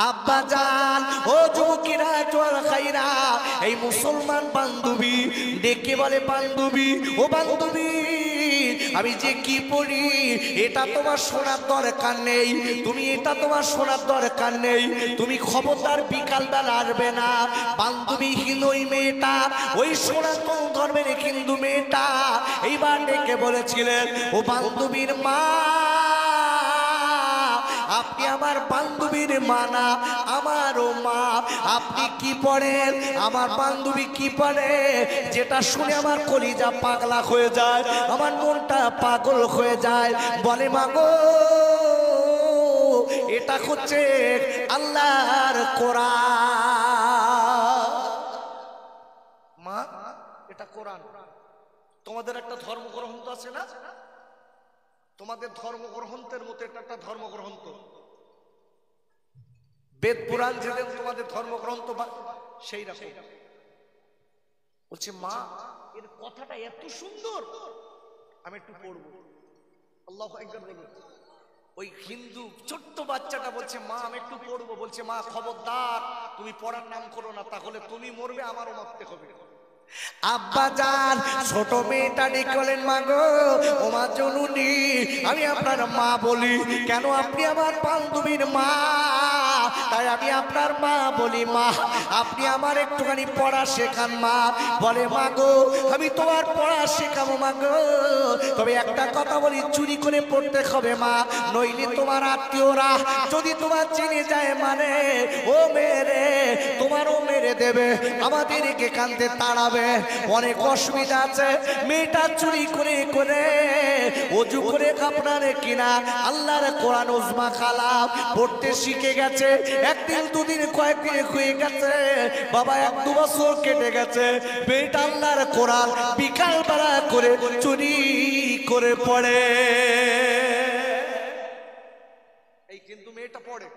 আব্বা জান, ও যুবকেরা চল খাইরা, এই মুসলমান বান্ধবী ডেকে বলে, বান্ধবী ও বান্ধবী, আমি যে কি পড়ি এটা তোমার শোনার দরকার নেই, তুমি এটা তোমার শোনার দরকার নেই, তুমি খবরদার বিকালবেলা আসবে না। বান্ধবী হিন্দু ওই মেয়েটা, ওই সনাতন ধর্মের হিন্দু মেয়েটা এইবার ডেকে বলেছিলেন, ও বান্ধবীর মা, আপনি আমার বান্ধবীর মা না, আমারও মা। আপনি কি পড়েন, আমার বান্ধবী কি পড়ে, যেটা শুনে আমার কলিজা পাগলা হয়ে যায়, আমার মনটা পাগল হয়ে যায়। বলে, মা গো, এটা হচ্ছে আল্লাহর কোরআন। মা, এটা কোরআন। তোমাদের একটা ধর্মগ্রন্থ আছে না, তোমাদের ধর্মগ্রন্থের মতো এটা একটা ধর্মগ্রন্থ, বেদ পুরাণ যেরকম তোমাদের ধর্মগ্রন্থ সেই রকম। বলছে, মা এর কথাটা এত সুন্দর, আমি একটু পড়বো। আল্লাহু আকবার বলুন। ওই হিন্দু ছোট্ট বাচ্চাটা বলছে, মা আমি একটু পড়বো। বলছে, মা খবরদার তুমি পড়ার নাম করো না, তাহলে তুমি মরবে, আমারও মরতে হবে। আব্বা জান, ছোট মেয়েটা ডেকেলেন, মা গো, ও মা জননী, আমি আপনার মা বলি কেন, আপনি আমার বান্ধবীর মা, তাই আমি আপনার মা বলি। মা, আপনি আমার একটুখানি পড়া শেখান মা। বলে, মা গো, আমি তোমার পড়া শেখাবো মা গো, তবে একটা কথা বলি, চুরি করে পড়তে হবে মা, নইলে তোমার আত্মীয়রা যদি তোমার চিনে যায়, মানে ও মেরে, তোমারও মেরে দেবে, আমাদেরকে কানতে তাড়াবে, অনেক অসুবিধা আছে। মেয়েটা চুরি করে করে ওযু করে আপনারে কিনা আল্লাহর কোরআন উজমা কালাম পড়তে শিখে গেছে। একদিন দুদিন কয়েকদিন হয়ে গেছে বাবা, 1-2 বছর কেটে গেছে, মেয়েটা আল্লাহর কোরআন বিকাল বেলা করে চুরি করে পড়ে। এই কিন্তু মেয়েটা পড়ে,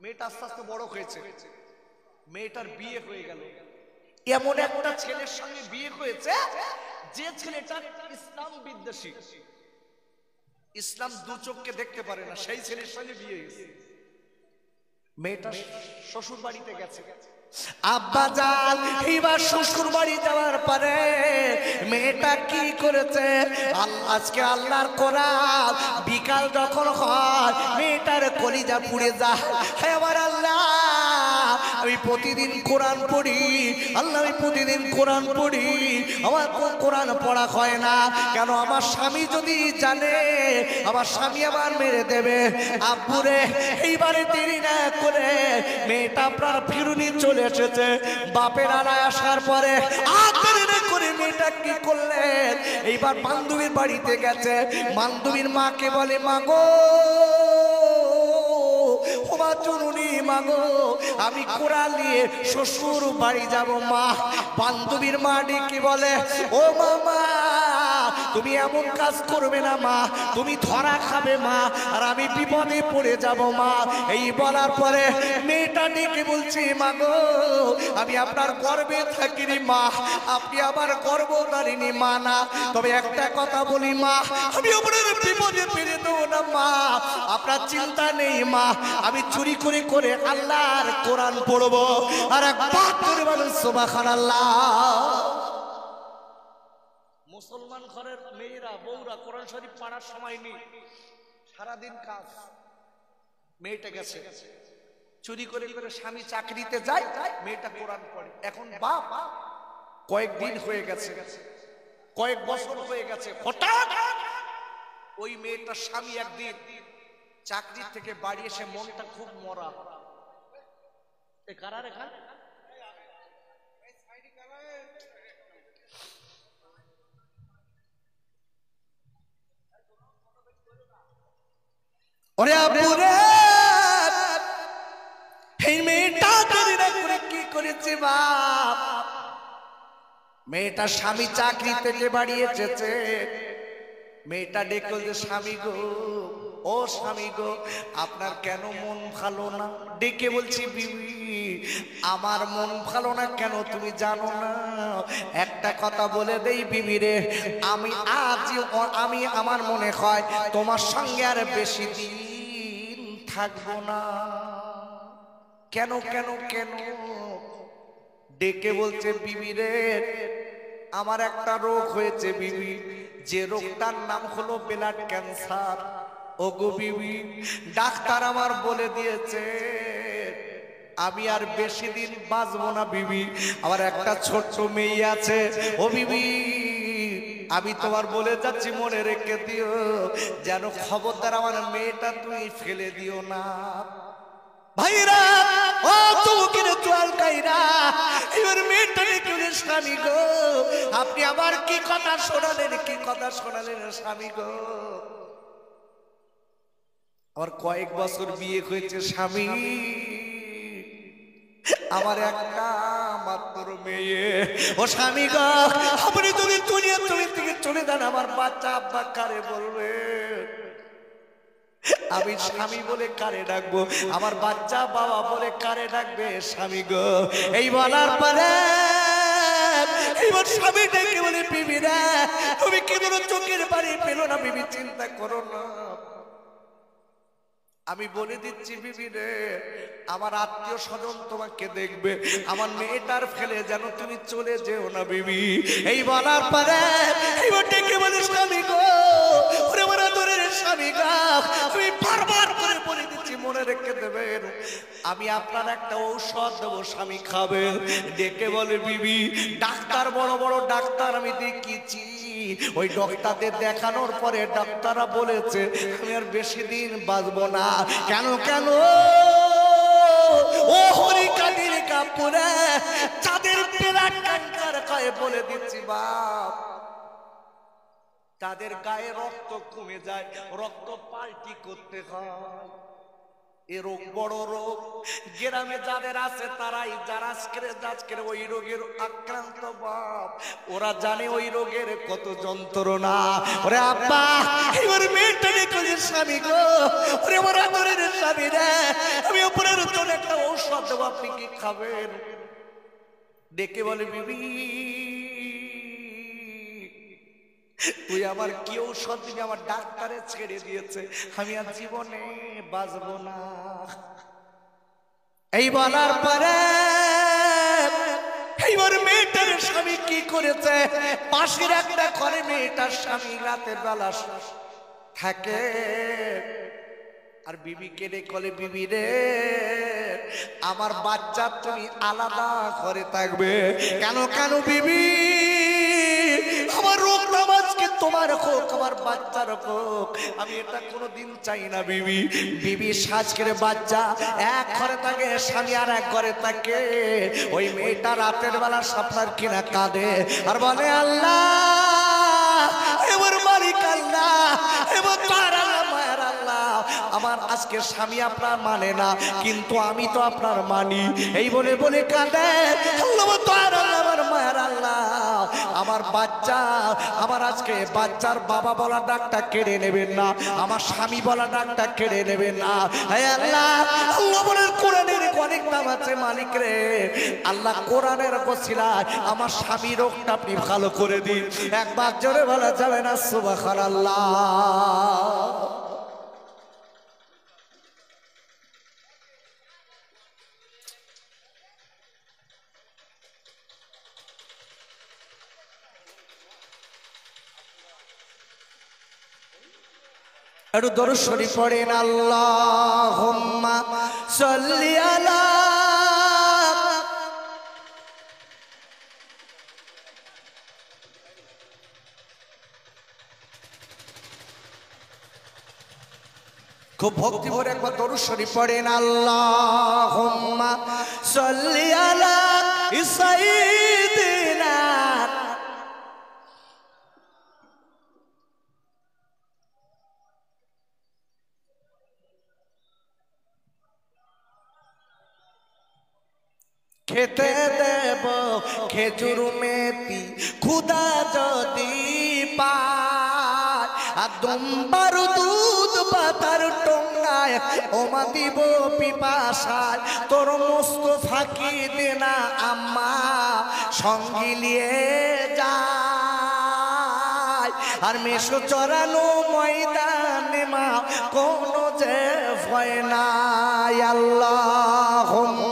মেয়েটা আস্তে আস্তে বড় হয়েছে, মেয়েটার বিয়ে হয়ে গেল। এমন একটা ছেলের সঙ্গে বিয়ে হয়েছে যে ছেলেটা ইসলাম বিদ্বেষী, ইসলাম দু চোখকে দেখতে পারে না, সেই ছেলের সঙ্গে বিয়ে হয়েছে। মেয়েটা শ্বশুর বাড়িতে গেছে। আব্বা জান, এইবার শ্বশুর বাড়ি যাওয়ার পরে মেয়েটা কি করেছে, আজকে আল্লাহর কোরআন বিকাল যখন হয় মেয়েটার কলিজা পুড়ে যায়। হে আমার আল্লাহ, আমি প্রতিদিন কোরআন পড়ি, আল্লাহ আমি প্রতিদিন কোরআন পড়ি, আমার কোরআন পড়া হয় না কেন, আমার স্বামী যদি জানে আমার স্বামী আবার মেরে দেবে। আব্বুরে, এইবারে দেরি না করে মেয়েটা আপনার ফিরুনি চলে এসেছে। বাপের আড়ায় আসার পরে করে মেয়েটা কি করলেন, এইবার বান্ধবীর বাড়িতে গেছে। বান্ধবীর মাকে বলে, মা গো, ও মা জননী, মা গো, আমি কোরআন নিয়ে শ্বশুর বাড়ি যাব মা। বান্ধবীর মা ডেকে বলে, ও মামা, তুমি এমন কাজ করবে না মা, তুমি ধরা খাবে মা, আর আমি বিপদে পড়ে যাব মা। এই বলার পরে মেয়েটা ডেকে বলছে, মা গো, আমি আপনার গর্বে থাকিনি মা, আপনি আমার গর্ভধারিণী মা না, তবে একটা কথা বলি মা, আমি আপনার বিপদে পেরে দেবো না মা, আপনার চিন্তা নেই মা, আমি চুরি করে করে আল্লাহর কোরআন পড়বো। আর একবার করে বলেন সুবহানাল্লাহ। মুসলমান ঘরের মেয়েরা বউরা কোরআন শরীফ পড়ার সময় নেই, সারাদিন কাজ। মেয়েটা গেছে চুরি করে করে, স্বামী চাকরিতে যায়, মেয়েটা কোরআন পড়ে। এখন বাপ কয়েকদিন হয়ে গেছে, কয়েক বছর হয়ে গেছে, হঠাৎ ওই মেয়েটার স্বামী একদিন চাকরি থেকে বাড়ি এসে মনটা খুব মরা। কারার এখানে ওরে আব্বুরে, এই মেয়েটা কি করেছে বাপ, মেয়েটা স্বামী চাকরি থেকে বাড়ি এসেছে। মেয়েটা ডেকে বলছে, স্বামী গো, ও স্বামী গো, আপনার কেন মন ভালো না? ডেকে বলছি, বিবি আমার মন ভালো না কেন তুমি জানো না? একটা কথা বলে দেই বিবি রে, আমি আমার মনে হয় তোমার সঙ্গে আর বেশি দিন থাকবো না। কেন কেন কেন ডেকে বলছে বিবি রে আমার একটা রোগ হয়েছে বিবি, যে রোগটার নাম হলো ব্লাড ক্যান্সার। ওগো বিবি ডাক্তার আমার বলে দিয়েছে আমি আর বেশি দিন বাঁচবো না বিবি, আমার একটা ছোট্ট মেয়ে আছে। ও বিবি আমি তোমার বলে যাচ্ছি মনে রেখে দিও, যেন খবরদার আমার মেয়েটা তুমি ফেলে দিও না। ভাইরা ও তুমি চল কাইরা এবার মেয়েটাকে কেউ স্বামী গো, আপনি আবার কি কথা শোনালেন, কি কথা শোনালেন স্বামী গো। আমার কয়েক বছর বিয়ে হয়েছে স্বামী, আমার একটা মাত্র মেয়ে। ও স্বামী গো আপনি যদি দুনিয়া তুমি থেকে চলে যান আমার বাচ্চা আব্বা কারে বলবে, আমি স্বামী বলে কারে ডাকবো, আমার বাচ্চা বাবা বলে কারে ডাকবে স্বামী গো। এই বলার পরে এইবার স্বামী ডেকে বলে বিবি রে তুমি কি বলো চোখের বাড়ি পেলো না বিবি, চিন্তা করো না আমি বলে দিচ্ছি বিবি রে আমার আত্মীয় স্বজন তোমাকে দেখবে, আমার মেয়েটার ফেলে যেন তুমি চলে যেও না বিবি। এই বলার পরে এইবার ডেকে বলে স্বামী গো ওরে আমার আদরের স্বামী গো তুমি বারবার করে বলে দিচ্ছি মনে রেখে দেবেন আমি আপনার একটা ঔষধ দেবো স্বামী খাবেন। ডেকে বলে বিবি ডাক্তার বড় বড় ডাক্তার আমি দেখিয়েছি, ওই ডাক্তারদের দেখানোর পরে ডাক্তাররা বলেছে আমি আর বেশি দিন বাঁচবো না। কেন কেন ও হরিকাদির কাপুরে যাদের ব্লাড ক্যান্সার হয় বলে দিচ্ছি বাপ, তাদের গায়ে রক্ত কমে যায়, রক্ত পাল্টি করতে হয়। এ রোগ বড় রোগ, গ্রামে যাদের আছে তারাই যারা আজকে ওই রোগের আক্রান্ত বাপ ওরা জানে ওই রোগের কত যন্ত্রণা। ওরে আব্বা এবার মেয়েটাকে কই স্বামী গো ওরে আমার আদরের স্বামী রে আমি উপরের জন্য একটা ঔষধ দেবো আপনি কি খাবেন। ডেকে বলে বিবি তুই আমার কি ঔষধ দিবি, আমার ডাক্তারে ছেড়ে দিয়েছে আমি আর জীবনে বাঁচবো না। এই বলার পরে এইবার মেয়েটার স্বামী কি করেছে, পাশের একটা ঘরে মেয়েটার স্বামী রাতের বেলা থাকে আর বিবি কেড়ে কলে বিবি রে আমার বাচ্চা তুমি আলাদা ঘরে থাকবে। কেন কেন বিবি আমার রোগ নামাজকে তোমার হোক আমার বাচ্চার হোক আমি এটা কোনোদিন চাই না বিবি। বিবি সাজ করে বাচ্চা এক ঘরে থাকে স্বামী আর এক ঘরে থাকে। ওই মেয়েটা রাতের বেলা স্বপ্নার কিনা কাঁদে আর বলে আল্লাহ এবার মালিক আল্লাহ এবার তার আল্লাহ মায়ের আল্লাহ আমার আজকে স্বামী আপনার মানে না কিন্তু আমি তো আপনার মানি। এই বলে বলে কাঁদে আল্লাহ তার আল্লাহ আমার মায়ের আল্লাহ আমার বাচ্চা আমার আজকে বাচ্চার বাবা বলা ডাকটা কেড়ে নেবেন না, আমার স্বামী বলা ডাকটা কেড়ে নেবেন না। হে আল্লাহ আল্লাহ বলেন কোরআনের অনেক নাম আছে মালিক রে, আল্লাহ কোরআনের ওসিলায় আমার স্বামী রোগটা আপনি ভালো করে দিন। একবার জোরে বলা যাবে না সুবহানাল্লাহ। একটু দরুদ শরীফ পড়েন আল্লাহুম্মা সাল্লি আলা খুব ভক্তি ভরে একবার দরুদ শরীফ পড়েন আল্লাহুম্মা সাল্লি আলা সাইয়্যিদিনা খেতে দেব খেজুর মেথি খুদা যদি পায় আর দুম্বার দুধ পাতার টঙ্গায় ওমা দিব পিপাসায় তোর মস্ত ফাঁকি দেনা আম্মা সঙ্গী নিয়ে যায় আর মেশো চড়ানো ময়দানে মা কোনো যে ভয় নাই। আল্লাহুম্মা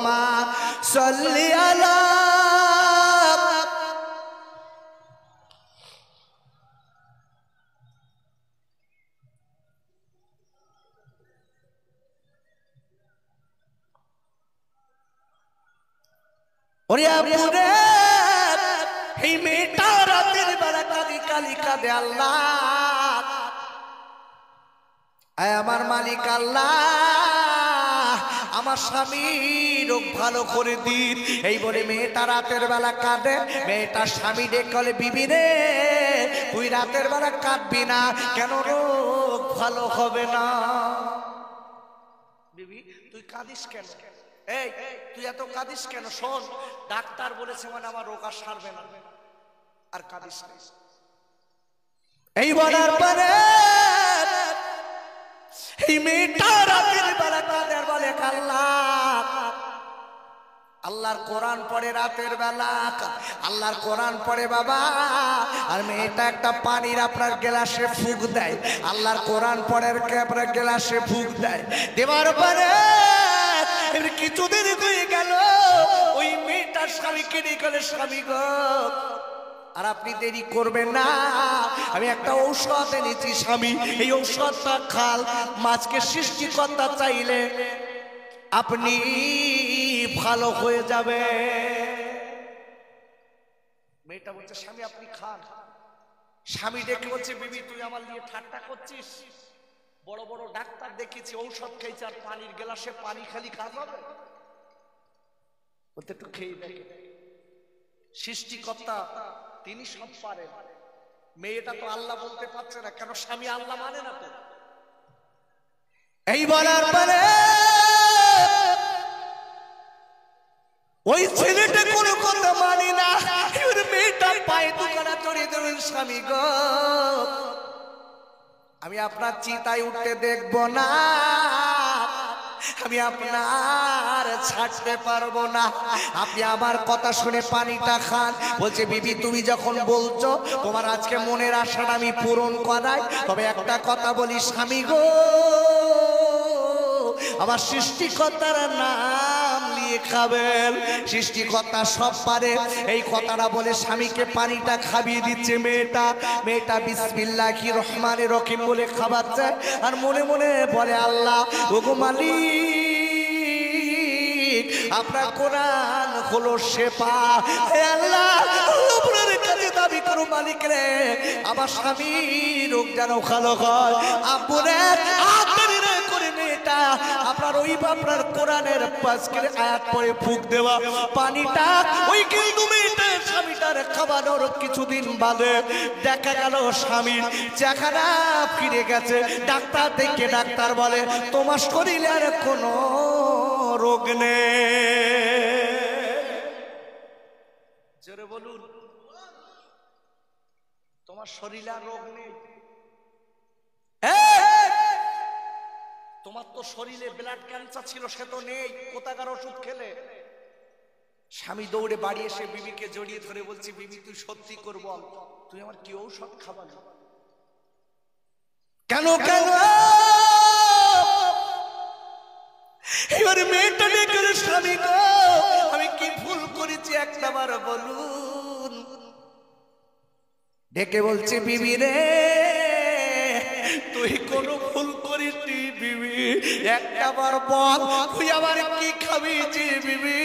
ওরে আপুরে এই মেয়েটা রাতের বেলা কাঁদি কালি কাঁদে, আল্লাহ আয় আমার মালিক আল্লাহ আমার স্বামী রোগ ভালো করে দিন। এই বলে মেয়েটা রাতের বেলা কাঁদে। মেয়েটার স্বামী ডেকে বলে, বিবি রে তুই রাতের বেলা কাঁদবি না কেন, রোগ ভালো হবে না। বিবি তুই কাঁদিস কেন, এই তুই এত কাঁদিস কেন, শোন ডাক্তার বলেছে মানে আমার রোগ আর সারবে না, আর কাঁদিস না। এই বলার পরে এই মেয়েটা রাতের বেলা কাঁদে বলে, আল্লাহ আল্লাহর কোরআন পড়ে রাতের বেলা, আল্লাহর কোরআন পড়ে বাবা। আর মেয়েটা একটা পানির আপনার গ্লাসে ফুঁক দেয়, আল্লাহর কোরআন পড়ে আপনার গ্লাসে ফুঁক দেয়। দেওয়ার পরে কিছুদিন হয়ে গেল, ওই মেয়েটার স্বামী কেটে গেলে, স্বামী গো আর আপনি দেরি করবেন না, আমি একটা ঔষধ এনেছি স্বামী, এই ঔষধটা খাল, মাছকে সৃষ্টিকর্তা চাইলে আপনি ভালো হয়ে যাবে। মেয়েটা বলছে, স্বামী আপনি খান। স্বামী ডেকে বলছে, বিবি তুই আমার নিয়ে ঠাট্টা করছিস, বড় বড় ডাক্তার দেখেছি ঔষধ খেয়েছে, আর পানির গ্লাসে পানি খালি কাজ হবে? বলতে একটু খেয়ে দেখে, সৃষ্টিকর্তা তিনি সব পারেন। মেয়েটা তো আল্লাহ বলতে পারছে না, কেন স্বামী আল্লাহ মানে না তো। এই বলার পরে ওই ছেলেটা কোনো কথা মানে না, এবার মেয়েটা পায়ে দুখানা চড়িয়ে দেবেন, স্বামী গো আমি আপনার চিতায় উঠতে দেখবো না, আমি আপনার ছাড়তে পারবো না, আপনি আমার কথা শুনে পানিটা খান। বলছে, বিবি তুমি যখন বলছো তোমার আজকে মনের আশাটা আমি পূরণ করাই, তবে একটা কথা বলি স্বামী গো, আমার সৃষ্টিকর্তার নাম নিয়ে খাবেন, সৃষ্টিকর্তা সব পারে। এই কথাটা বলে স্বামীকে পানিটা খাবিয়ে দিচ্ছে মেয়েটা বিসমিল্লাহির রহমানির রহিম বলে খাওয়াচ্ছে, আর মনে মনে বলে, আল্লাহ ওগো মালিক আপনার কোরআন হলো শেফা, হে আল্লাহ আপনার কাছে দাবি করো মালিক রে আমার স্বামী রোগ যেন ভালো হয়। আপুরে আপনার ওই আপনার কোরআনের পাঁচকের আয়াত পড়ে ফুঁক দেওয়া পানিটা ওই কিন্তু মেয়েটার স্বামীটার খাওয়ানোর কিছুদিন বাদে দেখা গেল স্বামীর চেহারা ফিরে গেছে। ডাক্তার দেখে ডাক্তার বলে, তোমার শরীরে আর কোনো রোগ নেই। জোরে বলুন, তোমার শরীরে আর রোগ নেই। তোমার তো শরীরে ব্লাড ক্যান্সার ছিল, সে তো নেই, কোথাকার ওষুধ খেলে? স্বামী দৌড়ে বাড়ি এসে বিবিকে জড়িয়ে ধরে বলছি, বিবি তুই সত্যি কর বল, তুই আমার কি ঔষধ খাওয়ালি? কেন কেন? এবার মেয়েটা ডেকে, স্বামী গো আমি কি ভুল করেছি একটা বার বলুন। ডেকে বলছে, বিবি রে তুই কোন ভুল করিসনি বিবি, একটা বার বল তুই আমার কি খাবিয়েছি বিবি,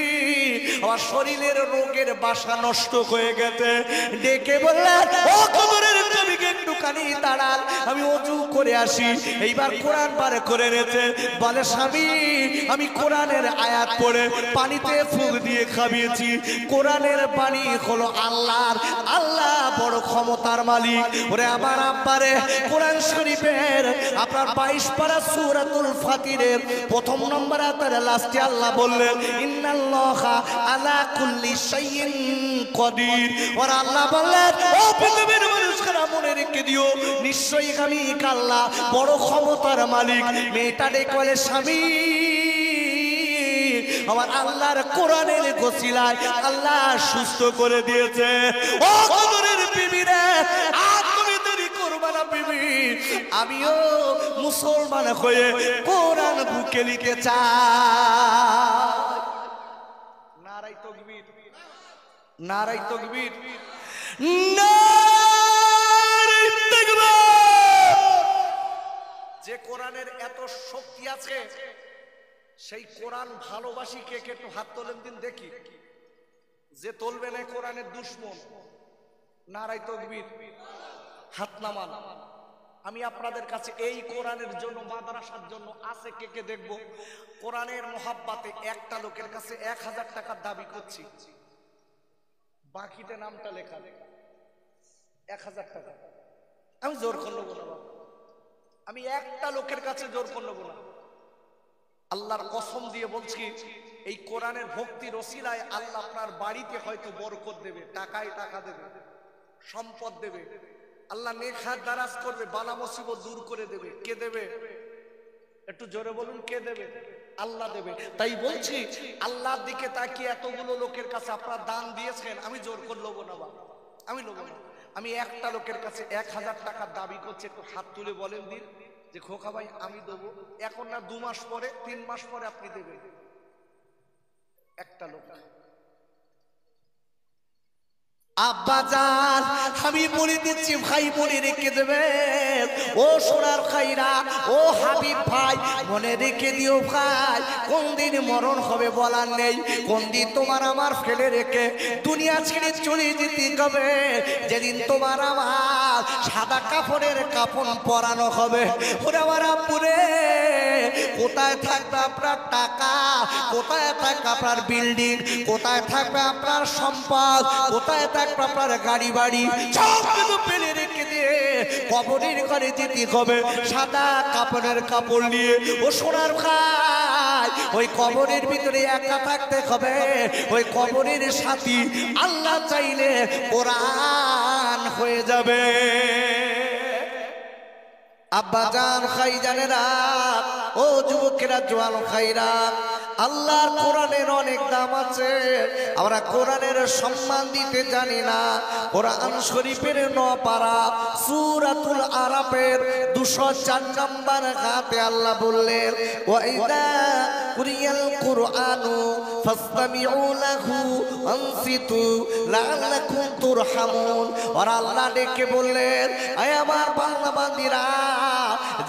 আমার শরীরের রোগের বাসা নষ্ট হয়ে গেছে। ডেকে বললেন, ও কবরের জমিকে একটুখানি দাঁড়ান, আমি ওযু করে আসি। এইবার কোরআন বার করে নিয়েছে, বলে স্বামী আমি কোরআনের আয়াত পড়ে পানিতে ফুঁক দিয়ে খাবিয়েছি। কোরআনের বাণী হলো আল্লাহর, আল্লাহ বড় ক্ষমতার মালিক। ওরে আমার আব্বারে, কোরআন শরীফের আপনার 22 পারা সূরাতুল ফাতিরের প্রথম নম্বর আয়াতের লাস্টে আল্লাহ বললেন, ইন্নাল্লাহা আলা কুল্লি শাইইন কদির। ওর আল্লাহ বললেন, ও পৃথিবীর মানুষরা মনে রেখে দিও, নিশ্চয়ই আমি আল্লাহ বড় ক্ষমতার মালিক। মেয়েটা ডেকে বলে, স্বামী আমার আল্লাহর কোরআনের গোসিলায় আল্লাহ সুস্থ করে দিয়েছে। ও কবরের বিবি রে, তুমি দেরি করবে না বিবি, আমিও মুসলমান হয়ে কোরআন বুকে লিখে চাই। নারায়ে তাকবীর, নারায়ে তাকবীর, নারায়ে তাকবীর। যে কোরআনের এত শক্তি আছে, সেই কোরআন ভালোবাসি কে কে একটু হাত তোলেন দিন দেখি। যে তুলবে না কোরআনের দুশমন, নারায়ে তাকবীর, হাত নামান। আমি আপনাদের কাছে এই কোরআনের জন্য, মাদ্রাসার জন্য আছে কে কে দেখবো, কোরআনের মোহাব্বতে একটা লোকের কাছে 1000 টাকার দাবি করছি, বাকিতে নামটা লেখা, 1000 টাকা। আমি জোর করবো না বাবা, আমি একটা লোকের কাছে জোর করবো না। আল্লাহর কসম দিয়ে বলছি, এই কোরআনের ভক্তির ওসিলায় আল্লাহ আপনার বাড়িতে হয়তো বরকত দেবে, টাকায় টাকা দেবে, সম্পদ দেবে, আল্লাহ নেখাত দারাজ করবে, বালা মুসিবত দূর করে দেবে। কে দেবে? একটু জোরে বলুন, কে দেবে? আল্লাহ দেবে। তাই বলছি, আল্লাহর দিকে তাকিয়ে এতগুলো লোকের কাছে আপনারা দান দিয়েছেন, আমি জোর করে নেবো না বাবা, আমি নেবো না। আমি একটা লোকের কাছে 1000 টাকার দাবি করছি, একটু হাত তুলে বলেন দিন যে খোকা ভাই আমি দেবো, এখন না 2 মাস পরে, 3 মাস পরে আপনি দেবেন। একটা লোক। আব্বাজান আমি বলে দিচ্ছি, ভাই মনে রেখে দেবে, ও সোনার খাইরা, ও হাবিব ভাই মনে রেখে দিও ভাই, কোন দিন মরণ হবে বলার নেই, কোন দিন তোমার আমার ফেলে রেখে দুনিয়া ছেড়ে চলে যেতে হবে, যেদিন তোমার আমার সাদা কাপড়ের কাফন পরানো হবে। ওরে আমার আব্বুরে, কোথায় থাকবে আপনার টাকা, কোথায় থাকবে আপনার বিল্ডিং, কোথায় থাকবে আপনার সম্পদ, কোথায় থাকবে আপনার গাড়ি বাড়ি, সব কিছু ফেলে রেখে দিয়ে কবরের ঘরে যেতে হবে সাদা কাপড়ের কাপড় নিয়ে। ও সোনার ভাই, ওই কবরের ভিতরে একা থাকতে হবে, ওই কবরের সাথী আল্লাহ চাইলে কোরআন হয়ে যাবে। আব্বাজান খাইজানেরা, ও যুবকেরা, জোয়ান খাইরা, আল্লাহর কোরআনের অনেক দাম আছে, আমরা কোরআনের সম্মান দিতে জানি না। কোরআন শরীফের 9 পারা সূরাতুল আরাফের 204 নম্বর আয়াতে আল্লাহ বললেন, ওয়াইদা কুরিয়াল কুরআনু ফাসতামিউ লাহু আনসিতু লাআল্লাকুম তুরহামুন। আর আল্লাহ ডেকে বললেন, আয় আমার বান্দা বান্দীরা,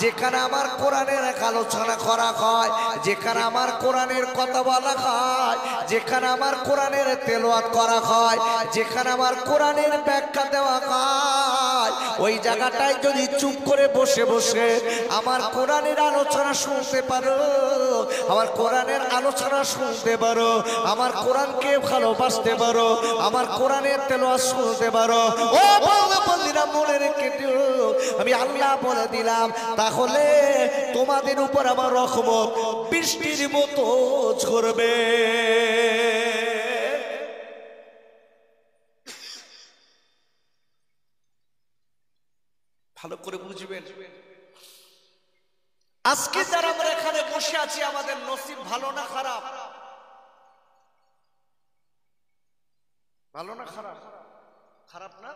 যেখানে আমার কোরআনের আলোচনা করা হয়, যেখানে আমার কোরআনের কথা বলা হয়, যেখানে আমার কোরআনের তেলাওয়াত করা হয়, যেখানে আমার কোরআনের ব্যাখ্যা দেওয়া হয়, ওই জায়গাটায় যদি চুপ করে বসে বসে আমার কোরআনের আলোচনা শুনতে পারো, আমার কোরআনের আলোচনা শুনতে পারো, আমার কোরআনকে ভালোবাসতে পারো, আমার কোরআনের তেলাওয়াত শুনতে পারো, ও বাবা বন্ধুরা মনে রেখে দিও, আমি আল্লাহ বলে দিলাম, তাহলে তোমাদের উপর আমার রহমত বৃষ্টির মতো ঝরবে। ভালো করে বুঝবেন, আজকে যারা আমরা এখানে বসে আছি, আমাদের নসিব ভালো না খারাপ? ভালো না খারাপ? খারাপ না?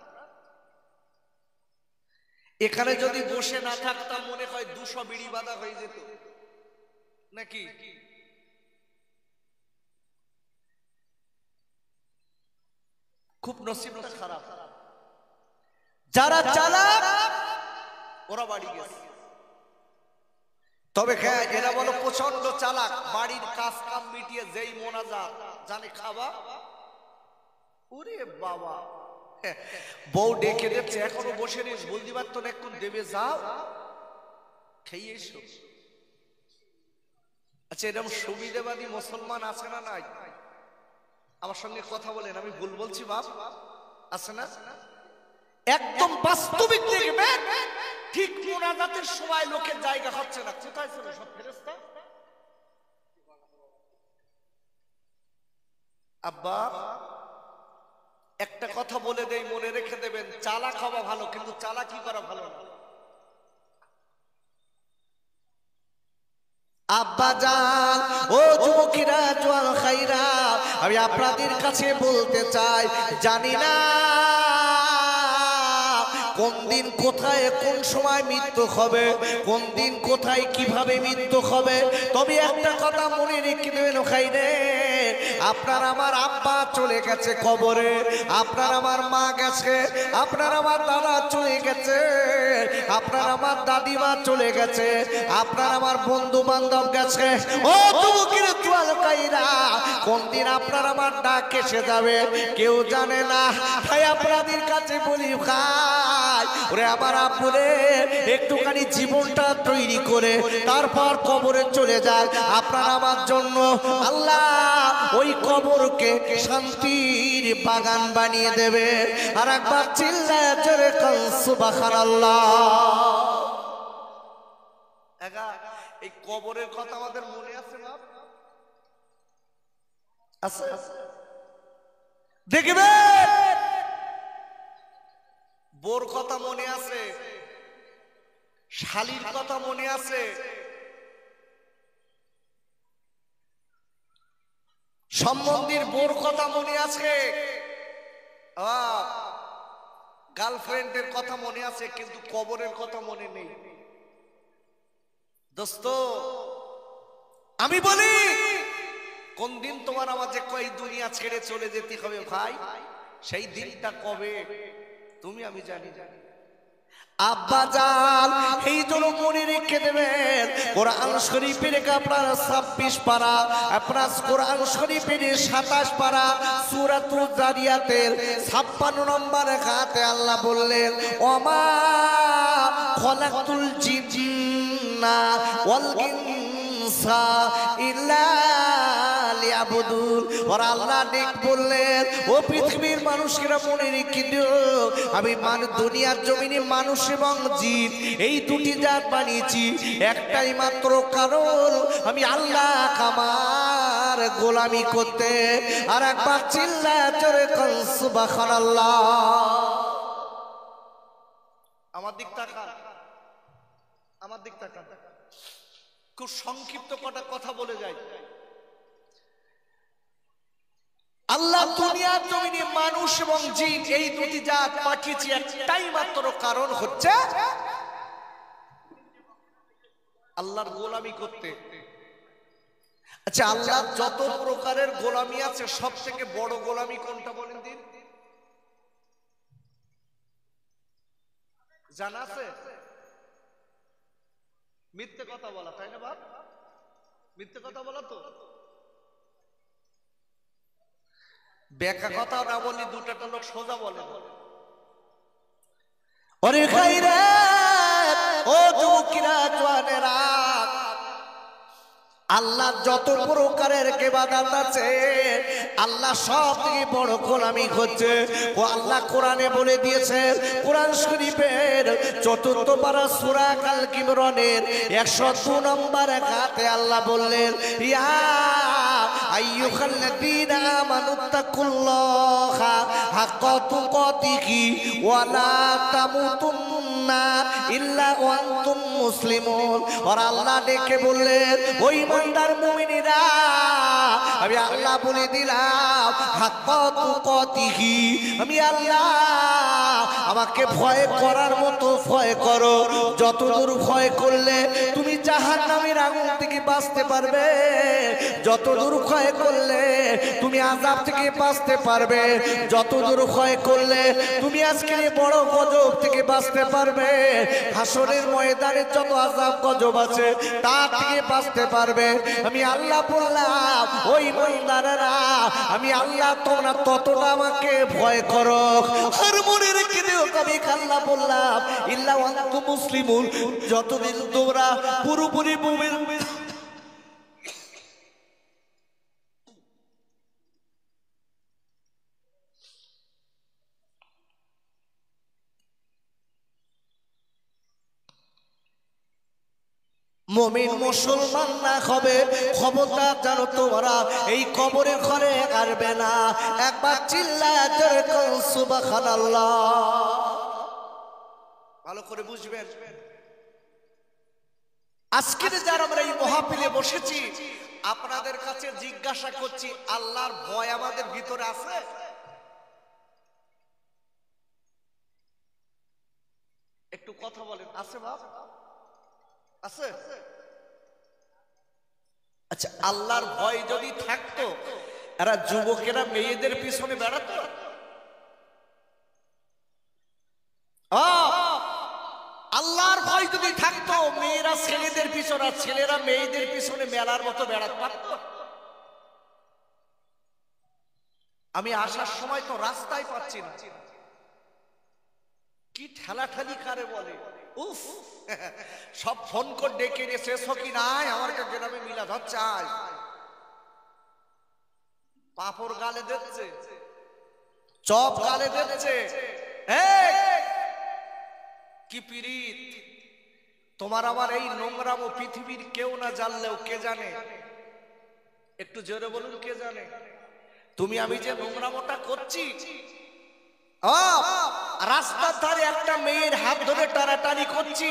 এখানে যদি বসে না থাকতাম মনে হয় 200 বিড়ি বাঁধা হয়ে যেত নাকি? খুব নসিবটা খারাপ। যারা চালাক ওরা বাড়ি গেছে, তবে হ্যাঁ এরা বলো প্রচন্ড চালাক, বাড়ির কাজ কাম মিটিয়ে যেই মোনাজাত জানে খাওয়া, ওরে বাবা, বউ ডেকে দিচ্ছে এখনো বসে নিস, বলতে পারতো না এখন দেবে, যাও খেয়ে এসো। আচ্ছা, এরকম সুবিধাবাদী মুসলমান আছে না নাই? আমার সঙ্গে কথা বলেন, আমি ভুল বলছি বাপ? আছে না? একদম বাস্তবিক দেখবেন, ঠিক মোনাজাতের সময় লোকের জায়গা হচ্ছে না, কোথায় ছিল সব ফেরেশতা? আব্বা একটা কথা বলে দেই, মনে রেখে দেবেন, চালাক হওয়া ভালো, কিন্তু চালাকি করা ভালো না। আব্বাজান, ও যুবকেরা, জোয়ান খাইরা, আমি আপনাদের কাছে বলতে চাই, জানি না কোন দিন কোথায় কোন সময় মৃত্যু হবে, কোন দিন কোথায় কিভাবে মৃত্যু হবে, তবে একটা কথা মনে রেখে দেবেন খাইরে, আপনার আমার আব্বা চলে গেছে কবরে, আপনার আমার মা গেছে, আপনার আমার দাদা চলে গেছে, আপনার আমার দাদিমা চলে গেছে, আপনার আমার বন্ধু বান্ধব গেছে। ও যুবকেরা, জোয়ান খাইরা, কোন দিন আপনার আমার ডাক এসে যাবে কেউ জানে না। তাই আপনাদের কাছে বলি ভাই, ওরে আমার আব্বুরে একটুখানি জীবনটা তৈরি করে তারপর কবরে চলে যায় আপনার আমার জন্য। আল্লাহ ওই কবরকে শান্তির বাগান বানিয়ে দেবে। আর একবার চিল্লায় জোরে কান সুবহানাল্লাহ। এই কবরের কথা আমাদের মনে আছে না? আছে? দেখবেন বোর কথা মনে আছে, শালির কথা মনে আছে, সম্বন্ধীর বোর কথা মনে আছে, গার্লফ্রেন্ডের কথা মনে আছে, কিন্তু কবরের কথা মনে নেই। দোস্ত আমি বলি, কোন দিন তোমার আমাকে কই দুনিয়া ছেড়ে চলে যেতে হবে ভাই, সেই দিনটা কবে তুমি আমি জানি। আব্বা জান এই জন্য মনে রেখে দেবেন, কোরআন শরীফের আপনার 26 পারা, আপনার কোরআন শরীফের 27 পারা সূরাতুল জারিয়াতের 56 নম্বর আয়াতে আল্লাহ বললেন, ওমা খলাকতুল জিন্না ওয়াল ইনসা ইল্লা লিয়াবুদুন। আর আল্লাহ ঠিক বললেন, ও পৃথিবীর মানুষেরা মনে রেখে দিও, আমি দুনিয়ার জমিনে মানুষ এবং জিন এই দুটি জাত বানিয়েছি একটাই মাত্র কারণ, আমি আল্লাহ আমার গোলামি করতে। আর একবার চিল্লায় জোরে কান সুবহানাল্লাহ। আমার দিক তাকান, আমার দিক তাকান, খুব সংক্ষিপ্ত কটা কথা বলে যাই। আল্লাহ দুনিয়ার জমিনে মানুষ এবং জিন এই দুটি জাত পাঠিয়েছি একটাই মাত্র কারণ হচ্ছে আল্লাহর গোলামি করতে। আচ্ছা, আল্লাহ যত প্রকারের গোলামি আছে সব থেকে বড় গোলামি কোনটা বলেন দিন? জানা আছে? মিথ্যে কথা বলা, তাই না বাপ? মিথ্যে কথা বলা তো বেকা কথা না বলি, দুটা লোক সোজা বলে। ওরে খাইরা ও যুবকেরা জওয়ানেরা, আল্লাহ যত প্রকারের ইবাদত আছে আল্লাহ সব থেকে বড় গোলামি হচ্ছে ও আল্লাহ কোরআনে বলে দিয়েছে। কোরআন শরীফের 4th পারা সূরা আল ইমরানের 102 নম্বর আয়াতে আল্লাহ বললেন, ইয়া আইয়ুহাল্লাযীনা আমানুত্তাকুল্লাহা হাক্কা তুকাতিহি ওয়া লা তামুতুন্না ইল্লা ওয়া আনতুম মুসলিমুন। আর আল্লাহ ডেকে বললেন, ওই ইমানদার মুমিনেরা আমি আল্লাহ বলে দিলাম হাক্কা তুকাতিহি, আমি আল্লাহ আমাকে ভয় করার মতো ভয় করো। যতদূর ভয় করলে তুমি জাহান্নামের আগুন থেকে বাঁচতে পারবে, যতদূর ভয় করলে তুমি আযাব থেকে বাঁচতে পারবে, যতদূর ভয় করলে তুমি আজকের বড় গজব থেকে বাঁচতে পারবে, হাসরের ময়দানে যত আযাব গজব আছে তার থেকে বাঁচতে পারবে। আমি আল্লাহ বললাম, ওই ইমানদারেরা আমি আল্লাহ তোমরা ততটা আমাকে ভয় করো। আর মনে রেখে দিও আমি আল্লাহ বললাম ইল্লা ওয়া আনতুম মুসলিমুন, যতদিন তোমরা পুরোপুরি মুমিন মুমিন মুসলমান না হবে, খবরদার জানো তোমরা এই কবরের ঘরে আসবে না। একবার চিল্লায় জোরে কান সুবহানাল্লাহ। ভালো করে বুঝবেন, আজকে যারা আমরা এই মাহফিলে বসেছি আপনাদের কাছে জিজ্ঞাসা করছি, আল্লাহর ভয় আমাদের ভিতরে আছে? একটু কথা বলেন, আছে বাপ? আছে? আচ্ছা, আল্লাহর ভয় যদি থাকতো এরা যুবকেরা মেয়েদের পিছনে বেড়াতো? আল্লাহর ভয় যদি থাকতো মেয়েরা ছেলেদের পিছনে, ছেলেরা মেয়েদের পিছনে মেলার মতো বেড়াতে পারত? আমি আসার সময় তো রাস্তায় পাচ্ছি না, কি ঠেলাঠেলি কারে বলে, উফ সব ফোন করে ডেকে নিয়ে শেষ কি নাই আমার গ্রামে মিলাদ হচ্ছে, পাপড় গালে দিচ্ছে, চপ গালে দিচ্ছে, কি পীড়িত। তোমার আমার এই নোংরাম পৃথিবীর কেউ না জানলেও কে জানে, একটু জোরে বলুন কে জানে। তুমি আমি যে নোংরামটা করছি, রাস্তার ধারে একটা মেয়ের হাত ধরে টানাটানি করছি,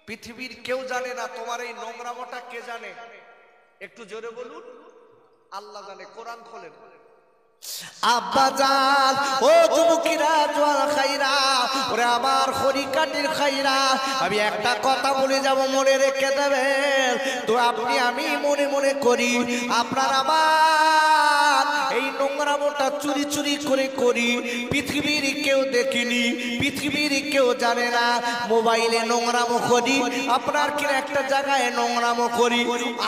পৃথিবীর কেউ জানে না তোমার এই নোংরামটা কে জানে, একটু জোরে বলুন। আল্লাহ জানে। কোরআন খোলেন। আব্বা জান, ও যুবকেরা জওয়ান খাইরা, ওরে আমার খড়িকাটির খাইরা, আমি একটা কথা বলে যাব, মনে রেখে দেবেন। তো আপনি আমি মনে মনে করি আপনার আমার এই নোংরামটা চুরি চুরি করে করি, পৃথিবীর কেউ দেখিনি, পৃথিবীর কেউ জানে না। মোবাইলে নোংরামো করি, আপনার কিনা একটা জায়গায় নোংরামো করি,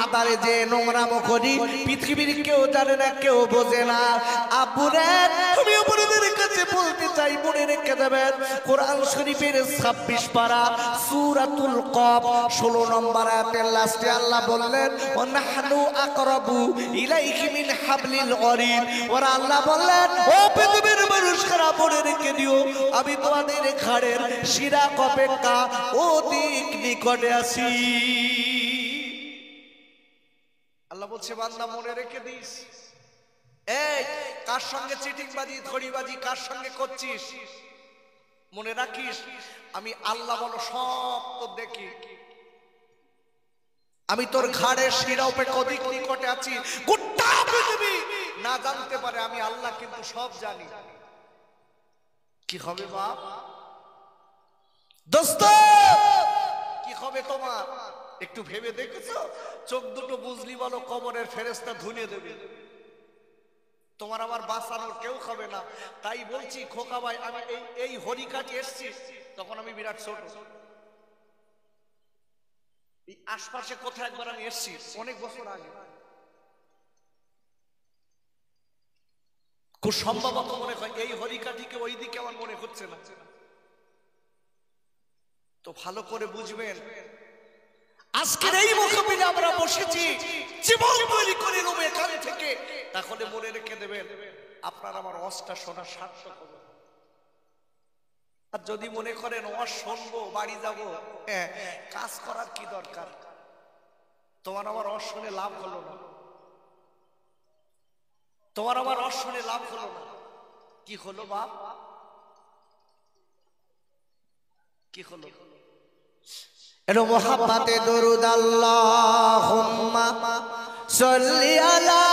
আদারে যে নোংরামো করি, পৃথিবীর কেউ জানে না, কেউ বোঝে না। আব্বুরে আমি আপনাদের কাছে বলতে চাই, মনে রেখে দেবেন, কোরআন শরীফের 26 পারা সূরাতুল কফ 16 নম্বর আয়াতের লাস্টে আল্লাহ বললেন, ওয়ানাহনু আকরাবু ইলাইহি মিন হাবলিল ওয়ারিদ। ওরা আল্লাহ বললেন, ও পৃথিবীর মানুষরা মনে রেখে দিও, আমি তোমাদের ঘাড়ের শিরা অপেক্ষা অধিক নিকটে আছি। আল্লাহ বলছে, বান্দা মনে রেখে দিস, এই কার সঙ্গে চিটিংবাজি ধড়িবাজি কার সঙ্গে করছিস, মনে রাখিস আমি আল্লাহ বলো সব তো দেখি, আমি তোর ঘাড়ের শিরা অপেক্ষা অধিক নিকটে আছি। গোটা পৃথিবী না জানতে পারে, আমি আল্লাহ কিন্তু সব জানি। কি হবে বাপ, দোস্ত কি হবে তোমার, একটু ভেবে দেখেছো? চোখ দুটো বুঝলি বলো, কবরের ফেরেশতা ধুনে দেবে, তোমার আমার বাঁচানোর কেউ হবে না। তাই বলছি খোকা ভাই, আমি এই হরিকাটি এসছি, তখন আমি বিরাট ছোট, এই আশপাশে কোথায় একবার আমি এসছি অনেক বছর আগে, খুব সম্ভবত মনে হয় এই হরিকাঠিকে ওই দিকে আমার মনে হচ্ছে না। তো ভালো করে বুঝবেন, আজকের এই মুখবিলে আমরা বসেছি জীবন তৈরি করে নেব এখান থেকে, তাহলে মনে রেখে দেবেন আপনার আমার অষ্টা শোনা সার্থক হবে। আর যদি মনে করেন অস শুনবো বাড়ি যাবো, হ্যাঁ কাজ করার কি দরকার, তোমার আমার অস শুনে লাভ হলো না, তোমার আমার অস শুনে লাভ হলো না। কি হলো বাপ, কি হলো? এর মোহাব্বতে দরুদ আল্লাহুম্মা সাল্লি আলা।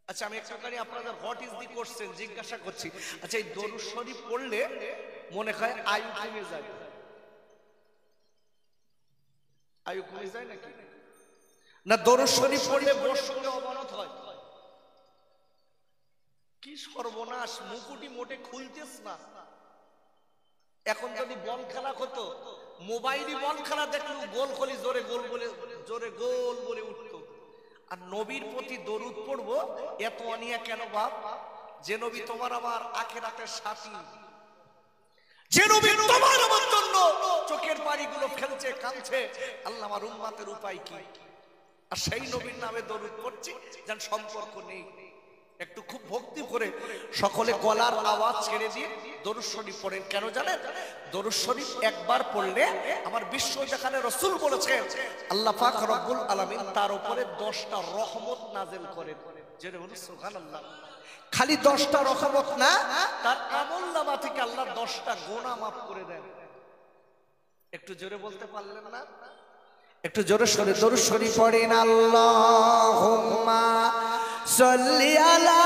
আচ্ছা আমি একটুখানি আপনাদের হোয়াট ইজ দি কোশ্চেন জিজ্ঞাসা করছি। আচ্ছা এই দরুদ শরীফ পড়লে মনে হয় আয়ু কমে যায়, আয়ু কমে যায় নাকি না? দরুদ শরীফ পড়লে বর্ষণে অবনত হয়। কি সর্বনাশ, মুকুটি মোটে খুলতেছ না। এখন যদি বল খেলা হতো, মোবাইলে বল খেলা দেখলো গোল কলি জোরে গোল বলে, জোরে গোল বলে উঠতো। আর নবীর প্রতি দরুদ পড়বো এত অনিয়া কেন বাপ? যে নবী তোমার আমার আখিরাতের সাথী, যে নবী তোমার আমার জন্য চোখের পানিগুলো ফেলছে, কাঁদছে, আল্লাহ আমার উম্মতের উপায় কি? আর সেই নবীর নামে দরুদ পড়ছি যেন সম্পর্ক নেই। একটু খুব ভক্তি করে সকলে গলার আওয়াজ ছেড়ে দিয়ে দরুদ শরীফ পড়েন। কেন জানেন? দরুদ শরীফ একবার পড়লে আমার বিশ্ব যেখানে রাসূল বলেছেন আল্লাহ পাক রব্বুল আলামিন তার উপরে 10টা রহমত নাযিল করেন। জেনে বলুন সুবহানাল্লাহ। খালি 10টা রহমত না, তার আমলনামা থেকে আল্লাহ 10টা গুনাহ মাফ করে দেন। একটু জোরে বলতে পারলেন না? একটু জোরে সরে দরুদ শরীফ পড়েন। আল্লাহুম্মা সাল্লি আলা।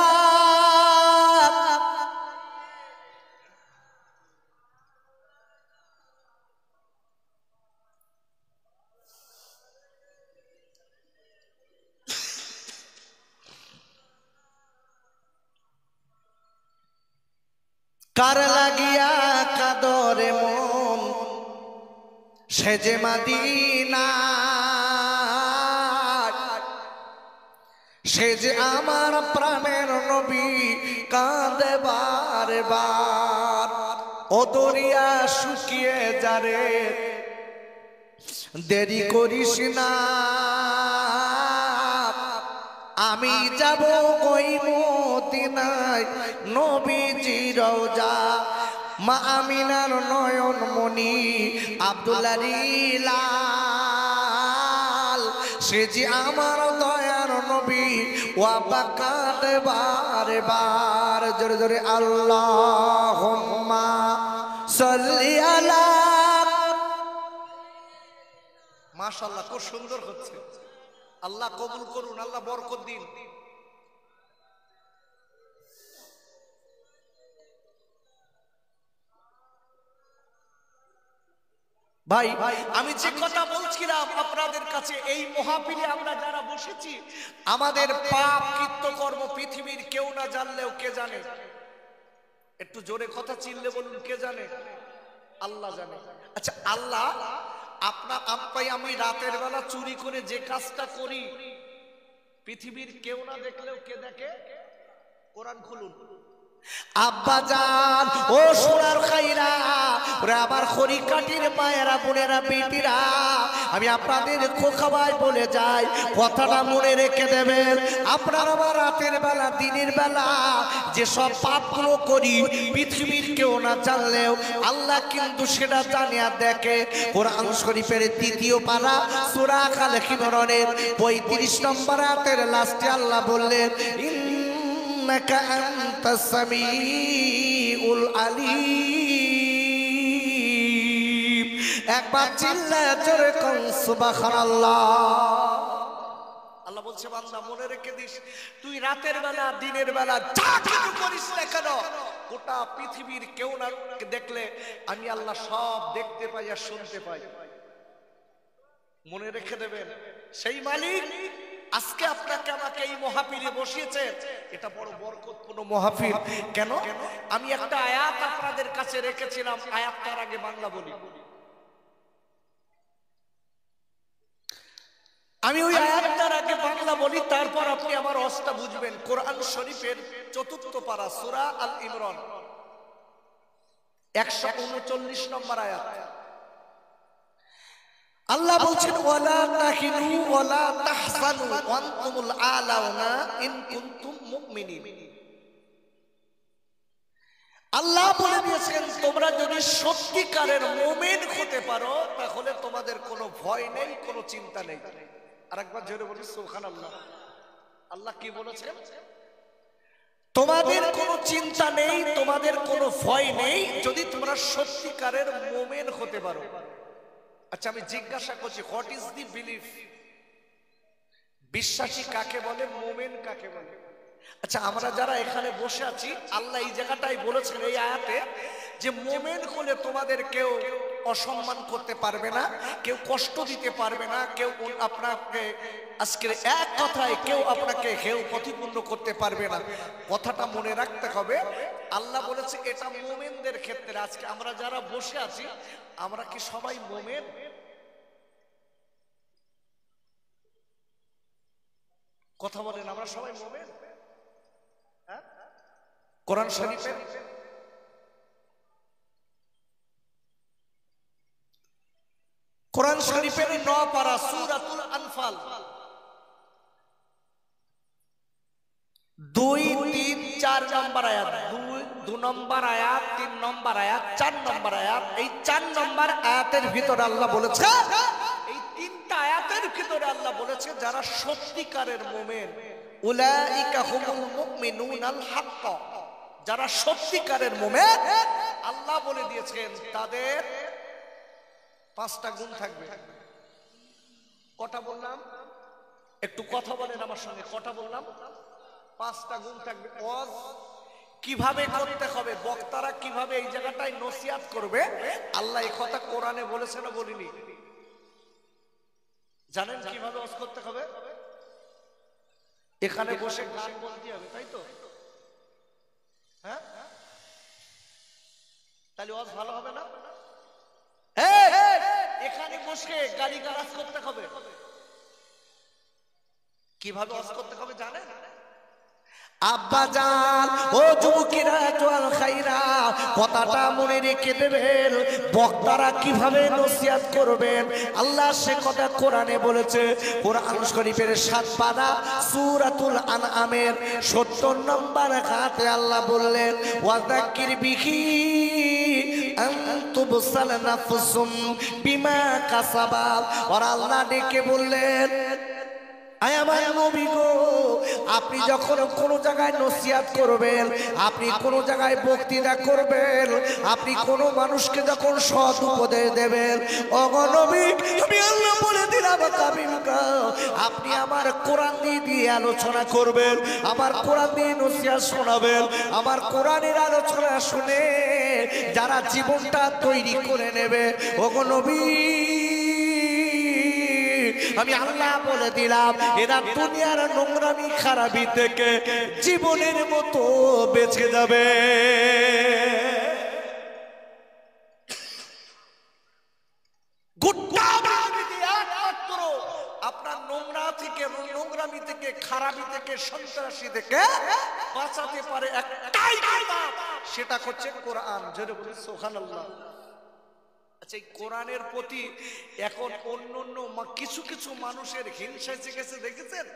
কার লাগিয়া কাদরে মন সে যে মদিনা, সে যে আমার প্রাণের নবী, কাঁদে বারে বার। ও দরিয়া শুকিয়ে যারে, দেরি করিস না, আমি যাব ওই মদিনায়, নবীজির রওজা। মা আমিনার নয়ন মনি আব্দুল্লাহ লাল, সে যে আমার দয়ার নবী, ওয়াবা কাঁদে বারে বার। জোরে জোরে আল্লাহুম্মা সাল্লি আলা। মাশাআল্লাহ, খুব সুন্দর হচ্ছে। আল্লাহ কবুল করুন, আল্লাহ বরকত দিন। ভাই আমি যে কথা বলছিলাম আপনাদের কাছে, এই মাহফিলে আমরা যারা বসেছি, আমাদের পাপ কৃতকর্ম পৃথিবীর কেউ না জানলেও কে জানে? একটু জোরে কথা চিল্লে বলুন, কে জানে? আল্লাহ জানে। আচ্ছা, আল্লাহ আমি রাতের বেলা চুরি করে যে কাজটা করি, পৃথিবীর কেউ না দেখলেও কে দেখে? কোরআন খুলুন। আব্বা জান, ও সোনার খাইরা, ওরে আমার খড়িকাটির মায়েরা, বোনেরা, বেটিরা, আমি আপনাদের খোকাবাই বলে যাই, কথাটা মনে রেখে দেবেন। আপনার আমার রাতের বেলা, দিনের বেলা যে সব পাপগুলো করি, পৃথিবীর কেউ না জানলেও আল্লাহ কিন্তু সেটা জানে আর দেখে। কোরআন শরীফের 3য় পারা সূরা আল ইমরানের 35 নম্বর আয়াতের লাস্টে আল্লাহ বললেন, ইন্নাকা আনতাস সামিউল আলিম। একবার চিল্লায়ে জোরে কোন সুবহানাল্লাহ। আল্লাহ বলছে, বান্দা মনে রেখে দিস, তুই রাতের বেলা, দিনের বেলা যা কিছু করিস না কেন, গোটা পৃথিবীর কেউ না দেখলে আমি আল্লাহ সব দেখতে পাই আর শুনতে পাই। মনে রেখে দেবেন, সেই মালিক আজকে আপনাকে আমাকে এই মাহফিলে বসিয়েছে। এটা বড় বরকতপূর্ণ মাহফিল। কেন? আমি একটা আয়াত আপনাদের কাছে রেখেছিলাম, আয়াতটার আগে বাংলা বলি। আমি ওই আয়াতটার আগে বাংলা বলি, তারপর আপনি আমার অস্তা বুঝবেন। কোরআন শরীফের 4th পারা সূরা আল ইমরান 139 নম্বর আয়াত। আল্লাহ বলছেন, ওয়ালা তাহিনু ওয়ালা তাহজানু ওয়া আনতুমুল আলাউনা ইন কুনতুম মুমিনিন। আল্লাহ বলে দিয়েছেন, তোমরা যদি সত্যিকারের মুমিন হতে পারো, তাহলে তোমাদের কোনো ভয় নেই, কোনো চিন্তা নেই। আরেকবার জোরে বলি সুবহানাল্লাহ। আল্লাহ কি বলেছেন? তোমাদের কোনো চিন্তা নেই, তোমাদের কোনো ভয় নেই, যদি তোমরা সত্যিকারের মুমিন হতে পারো। আচ্ছা, আমি জিজ্ঞাসা করছি, হোয়াট ইজ দি বিলিফ? বিশ্বাসী কাকে বলে, মুমিন কাকে বলে? আচ্ছা, আমরা যারা এখানে বসে আছি, আল্লাহ এই জায়গাটাই বলেছেন এই আয়াতে যে মুমিন হলে তোমাদের কেউ অসম্মান করতে পারবে না, কেউ কষ্ট দিতে পারবে না, কেউ আপনাকে আজকের এক কথায় কেউ আপনাকে হেয় প্রতিপূর্ণ করতে পারবে না। কথাটা মনে রাখতে হবে। আল্লাহ বলেছে এটা মুমিনদের ক্ষেত্রে। আজকে আমরা যারা বসে আছি, আমরা কি সবাই মুমিন? কথা বলেন, আমরা সবাই মুমিন? কোরআন শরীফের কোরআন শরীফের 9 পারা সূরাতুল আনফাল 2, 3, 4 নম্বর আয়াত, 2 নম্বর আয়াত, 3 নম্বর আয়াত, 4 নম্বর আয়াত। এই 4 নম্বর আয়াতের ভিতরে আল্লাহ বলেছে, এই 3টা আয়াতের ভিতরে আল্লাহ বলেছে, যারা সত্যিকারের মুমিন, উলাইকা হুমুল মুমিনুনাল হক, যারা সত্যিকারের মুমিন, আল্লাহ বলে দিয়েছেন তাদের 5টা গুণ থাকবে। কটা বললাম? একটু কথা বলেন আমার সঙ্গে। কটা বললাম? 5টা গুণ থাকবে। ওয়াজ কিভাবে করতে হবে, বক্তারা কিভাবে এই জায়গাটায় নসিহত করবে, আল্লাহ এই কথা কোরআনে বলেছে না বলিনি? জানেন কিভাবে ওয়াজ করতে হবে? এখানে বসে গান বলতে হবে, তাই তো? হ্যাঁ, তাহলে ওয়াজ ভালো হবে না? এখানে বসে গাড়ি গালাজ করতে হবে। কিভাবে ওয়াজ করতে হবে জানেন? আব্বাজান ও যুবকেরা জওয়াল খাইরা কথাটা মনে রেখে দেবেন, বক্তারা কিভাবে নসিহত করবেন আল্লাহ সে কথা কোরআনে বলেছে। কোরআন শরীফের 7 পারা সূরাতুল আনআমের 70 নম্বর আয়াতে আল্লাহ বললেন ওয়াযাক্কির বিহি আন তুবসাল নাফসুম বিমা কাসাবাত। আর আল্লাহ ডেকে বললেন আয় আমার নবী গো, আপনি যখন কোন জায়গায় নসিহত করবেন, আপনি কোন জায়গায় বক্তৃতা করবেন, আপনি কোন মানুষকে যখন সৎ উপদেশ দেবেন, ওগো নবী আমি আল্লাহ বলে দিলাম আপনি আমার কোরআন দিয়ে আলোচনা করবেন, আমার কোরআন দিয়ে নসিহত শোনাবেন। আমার কোরআনের আলোচনা শুনে যারা জীবনটা তৈরি করে নেবে, ওগো নবী আমি আল্লাহ বলে দিলাম এরা দুনিয়ার নোংরামি খারাপি থেকে জীবনের মতো বেঁচে যাবে। আপনার নোংরা থেকে, নোংরামি থেকে, খারাপি থেকে, সন্ত্রাসী থেকে বাঁচাতে পারে একটাই কিতাব, সেটা হচ্ছে কোরআন। জোরে বলি সুবহানাল্লাহ। আচ্ছা, এই কোরআনের প্রতি এখন অন্য কিছু কিছু মানুষের হিংসা এসে গেছে, দেখেছেন?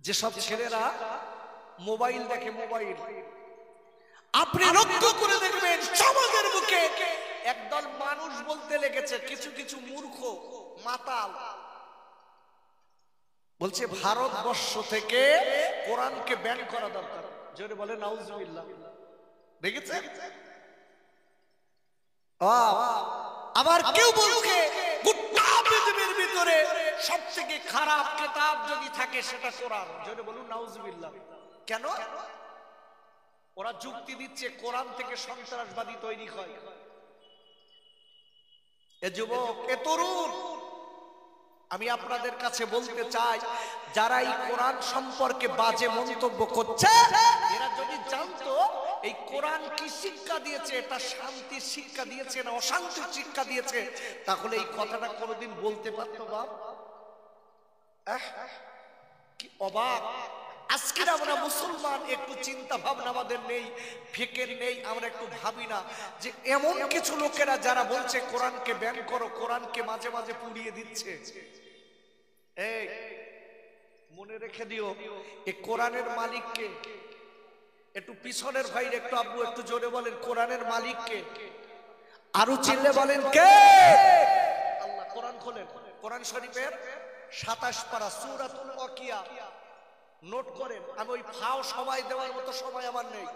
যেসব ছেলেরা মোবাইল দেখে, মোবাইল আপনি লক্ষ্য করে দেখবেন সমাজের বুকে একদল মানুষ বলতে লেগেছে, কিছু কিছু মূর্খ মাতাল বলছে ভারতবর্ষ থেকে কোরআনকে ব্যান করা দরকার। জোরে বলে নাউজুবিল্লাহ। দেখেছেন? আবার কেউ বলছে গোটা পৃথিবীর ভিতরে সবথেকে খারাপ কিতাব যদি থাকে সেটা কোরআন। জোরে বলুন নাউজুবিল্লাহ। কেন? ওরা যুক্তি দিচ্ছে কোরআন থেকে সন্ত্রাসবাদী তৈরি হয়। এ যুবক, এ তরুণ, আমি আপনাদের কাছে বলতে চাই, যারা এই কোরআন সম্পর্কে বাজে মন্তব্য করছে, এরা যদি জানতো এই কোরআন কি শিক্ষা দিয়েছে, এটা শান্তির শিক্ষা দিয়েছে না অশান্তির শিক্ষা দিয়েছে, তাহলে এই কথাটা কোনোদিন বলতে পারতো? বাপ কি অবাক! আজকের আমরা মুসলমান, একটু চিন্তা ভাবনা আমাদের নেই, ফিকির নেই, আমরা একটু ভাবি না যে এমন কিছু লোকেরা যারা বলছে কোরআনকে ব্যান করো, কোরআনকে মাঝে মাঝে পুড়িয়ে দিচ্ছে। এই মনে রেখে দিও, এই কোরআনের মালিককে। একটু পিছনের ভাই একটু আব্বু একটু জোরে বলেন কোরআনের মালিককে। আরো চিল্লে বলেন কে? আল্লাহ। কোরআন খোলেন, কোরআন শরীফের 27 পারা সূরাতুল ওয়াকিয়া নোট করেন। আমি ওই ফাও সময় দেওয়ার মতো সময় আমার নেই।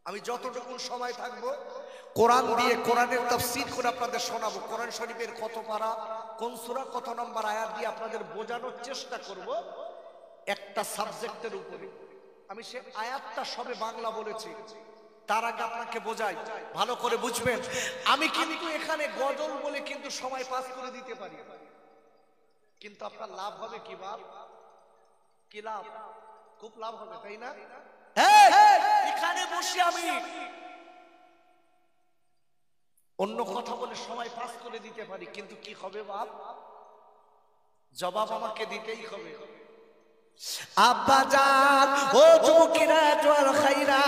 আমি যতটুকু সময় থাকবো কোরআন দিয়ে, কোরআনের তাফসীর করে আপনাদের শোনাবো। কোরআন শরীফের কত পারা, কোন সূরা, কত নম্বর আয়াত দিয়ে আপনাদের বোঝানোর চেষ্টা করব একটা সাবজেক্টের উপরে। আমি সে আয়াতটা সবে বাংলা বলেছি, তার আগে আপনাকে বোঝাই, ভালো করে বুঝবেন। আমি কিন্তু এখানে গজল বলে কিন্তু সময় পাস করে দিতে পারি, কিন্তু আপনার লাভ হবে কি? বাপ কি লাভ? খুব লাভ হবে, তাই না? এখানে বসে আমি অন্য কথা বলে সময় পাস করে দিতে পারি, কিন্তু কি হবে বাপ? জবাব আমাকে দিতেই হবে। আব্বাজান ও যুবকেরা জওয়াল খাইরা,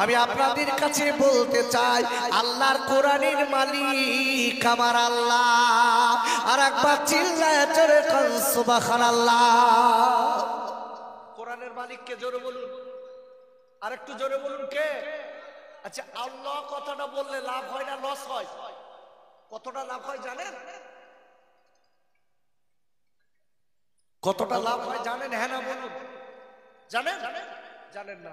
আমি আপনাদের কাছে বলতে চাই, আল্লাহর কোরআনের মালিক আমার আল্লাহ। আর একবার চিল্লায় জোরে কোন সুবহানাল্লাহ। কোরআনের মালিককে জোরে বলুন, আর একটু জোরে বলুন কে? আচ্ছা, আল্লাহ কথাটা বললে লাভ হয় না লস হয়? কতটা লাভ হয় জানেন? কতটা লাভ হয় জানেন? হ্যাঁ না বলুন। জানেন? জানেন না?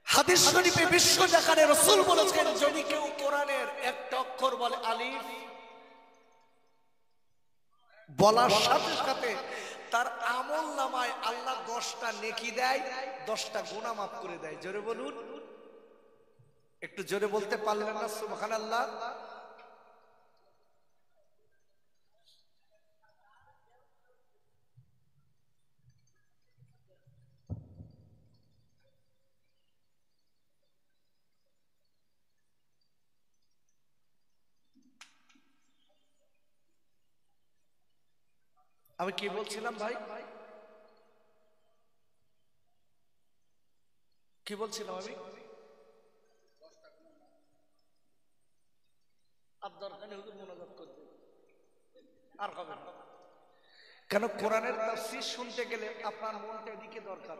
হাদিস শরীফে বিশ্ব জাহানে রাসূল বলেছেন, যদি কেউ কোরআনের একটা অক্ষর বলে আলিফ, বলার সাথে সাথে তার আমল নামায় আল্লাহ 10টা নেকি দেয়, 10টা গুনাহ মাফ করে দেয়। জোরে বলুন। একটু জোরে বলতে পারলেন না সুবহানাল্লাহ? আমি কি বলছিলাম ভাই, কি বলছিলাম আমি? আর দরকার নেই হুজুর মোনাজাত করতে, আর হবে না। কেন কোরআনের তাফসীর শুনতে গেলে আপনার মনটা এদিকে দরকার।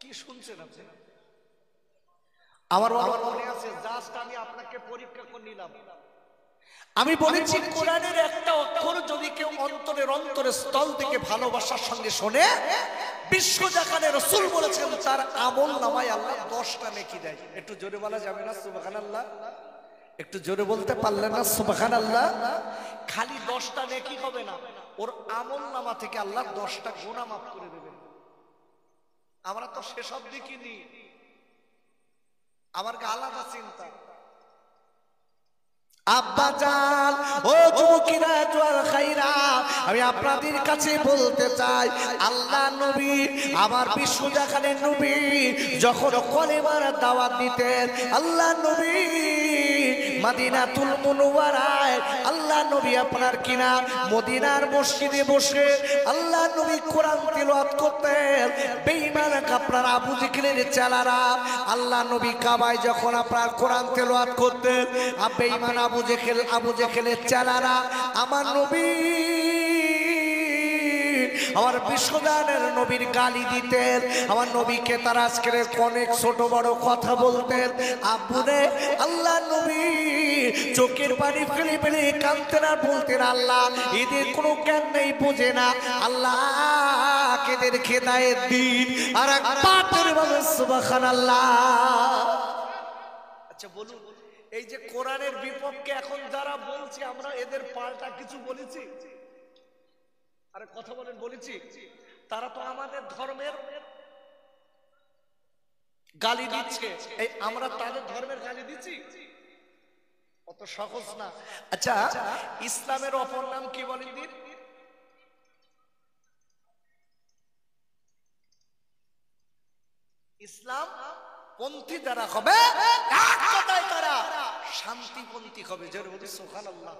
কি শুনছেন আপনি? আমার মনে আছে, জাস্ট আমি আপনাকে পরীক্ষা করে নিলাম। আমি বলেছি কোরআনের একটা অক্ষর যদি কেউ অন্তরের স্থল থেকে ভালোবাসার সঙ্গে শোনে, বিশ্বজাহানের রাসূল বলেছেন তার আমল নামায় আল্লাহ 10টা নেকি দেয়। একটু জোরে বলা যাবে না সুবহানাল্লাহ? একটু জোরে বলতে পারলেন না সুবহানাল্লাহ? খালি 10টা নেকি হবে না, ওর আমল নামা থেকে আল্লাহ 10টা গুনাহ মাফ করে দেবেন। আমরা তো সেসব দেখিনি, আমার আলাদা চিন্তা। আব্বাজান, ও যুবকেরা, জোয়ার খাইরা, আমি আপনাদের কাছে বলতে চাই, আল্লাহ নবী, আমার বিশ্বজাহানের নবী যখন কলেমার দাওয়াত দিতেন, আল্লাহ নবী মদিনাতুল মুনওয়ারায়, আল্লাহ নবী আপনার কিনা মদিনার মসজিদে বসে আল্লাহ নবী কোরআন তিলাওয়াত করতেন। বেঈমান আপনার আবু জেহেলের চেলারা আল্লাহ নবী কাবায় যখন আপনার কোরআন তিলাওয়াত করতেন, বেঈমান আবু জেহেলের চেলারা আমার নবী, আমার বিশ্বজাহানের নবীর গালি দিতেন। আমার নবীকে তারা আজকের অনেক ছোট বড় কথা বলতেন। আব্বুরে, আল্লাহ নবী চোখের পানি ফেলে ফেলে কাঁদতেন আর বলতেন, আল্লাহ এদের কোনো জ্ঞান নেই, বোঝে না, আল্লাহ এদের হেদায়েত দিন। আর একবার বলেন সুবহানাল্লাহ। আচ্ছা বলুন, এই যে কোরআনের বিপক্ষে এখন যারা বলছে, আমরা এদের পাল্টা কিছু বলেছি? আরে কথা বলেন, বলেছি? তারা তো আমাদের ধর্মের গালি দিচ্ছে, এই আমরা তাদের ধর্মের গালি দিচ্ছি? অত সহজ না। আচ্ছা, ইসলামের অপর নাম কি বলেন দিন? ইসলাম পন্থী যারা হবে, এক কথায় তারা শান্তিপন্থী হবে। জোরে বলি সুবহানাল্লাহ।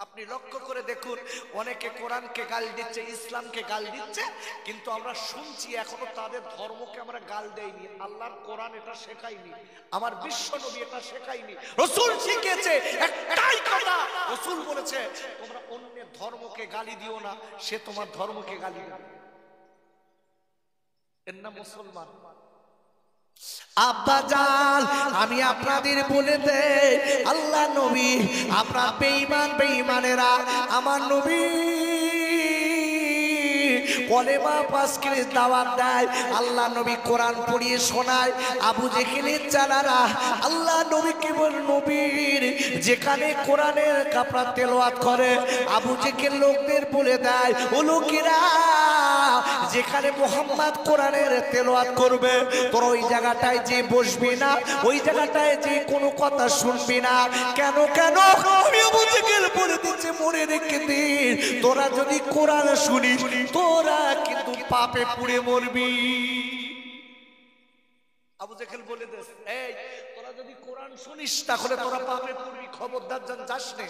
আপনি লক্ষ্য করে দেখুন, অনেকে কোরআনকে গাল দিচ্ছে, ইসলামকে গাল দিচ্ছে, কিন্তু আমরা শুনছি এখনো তাদের ধর্মকে আমরা গাল দেইনি। আল্লাহর কোরআন এটা শেখায়নি, আমার বিশ্ব নবী এটা শেখায়নি, রাসূল শিখিয়েছে একটাই কথা। রাসূল বলেছে তোমরা অন্যের ধর্মকে গালি দিও না, সে তোমার ধর্মকে গালি দেবে। এর নাম মুসলমান। আব্বাজান, আমি আপনাদের বলে দেই, আল্লাহ নবী আপনার বেঈমানেরা আমার নবী কলেমা পাশ করে দাওয়াত দেয়, আল্লাহ নবী কোরআন পড়িয়ে শোনায়। আবু জেহেলের চালারা আল্লাহ নবী কেবল নবীর যেখানে কোরআনের কাপড়া তেলাওয়াত করে, আবু জেহেল লোকদের বলে দেয়, ও লোকেরা, যেখানে মুহাম্মদ কোরআনের তেলাওয়াত করবে তোরা ওই জায়গাটায় যে বসবি না, ওই জায়গাটায় যে কোনো কথা শুনবি না। কেন কেন? আমি আবু জেহেল বলে দিচ্ছে, মনে রেখে দিন, তোরা যদি কোরআন শুনিস তোরা কিন্তু পাপে পুড়ে মরবি। আবু জেহেল বলে দিস, এই তোরা যদি কোরআন শুনিস তাহলে তোরা পাপে পড়বি, খবরদার জান যাস না।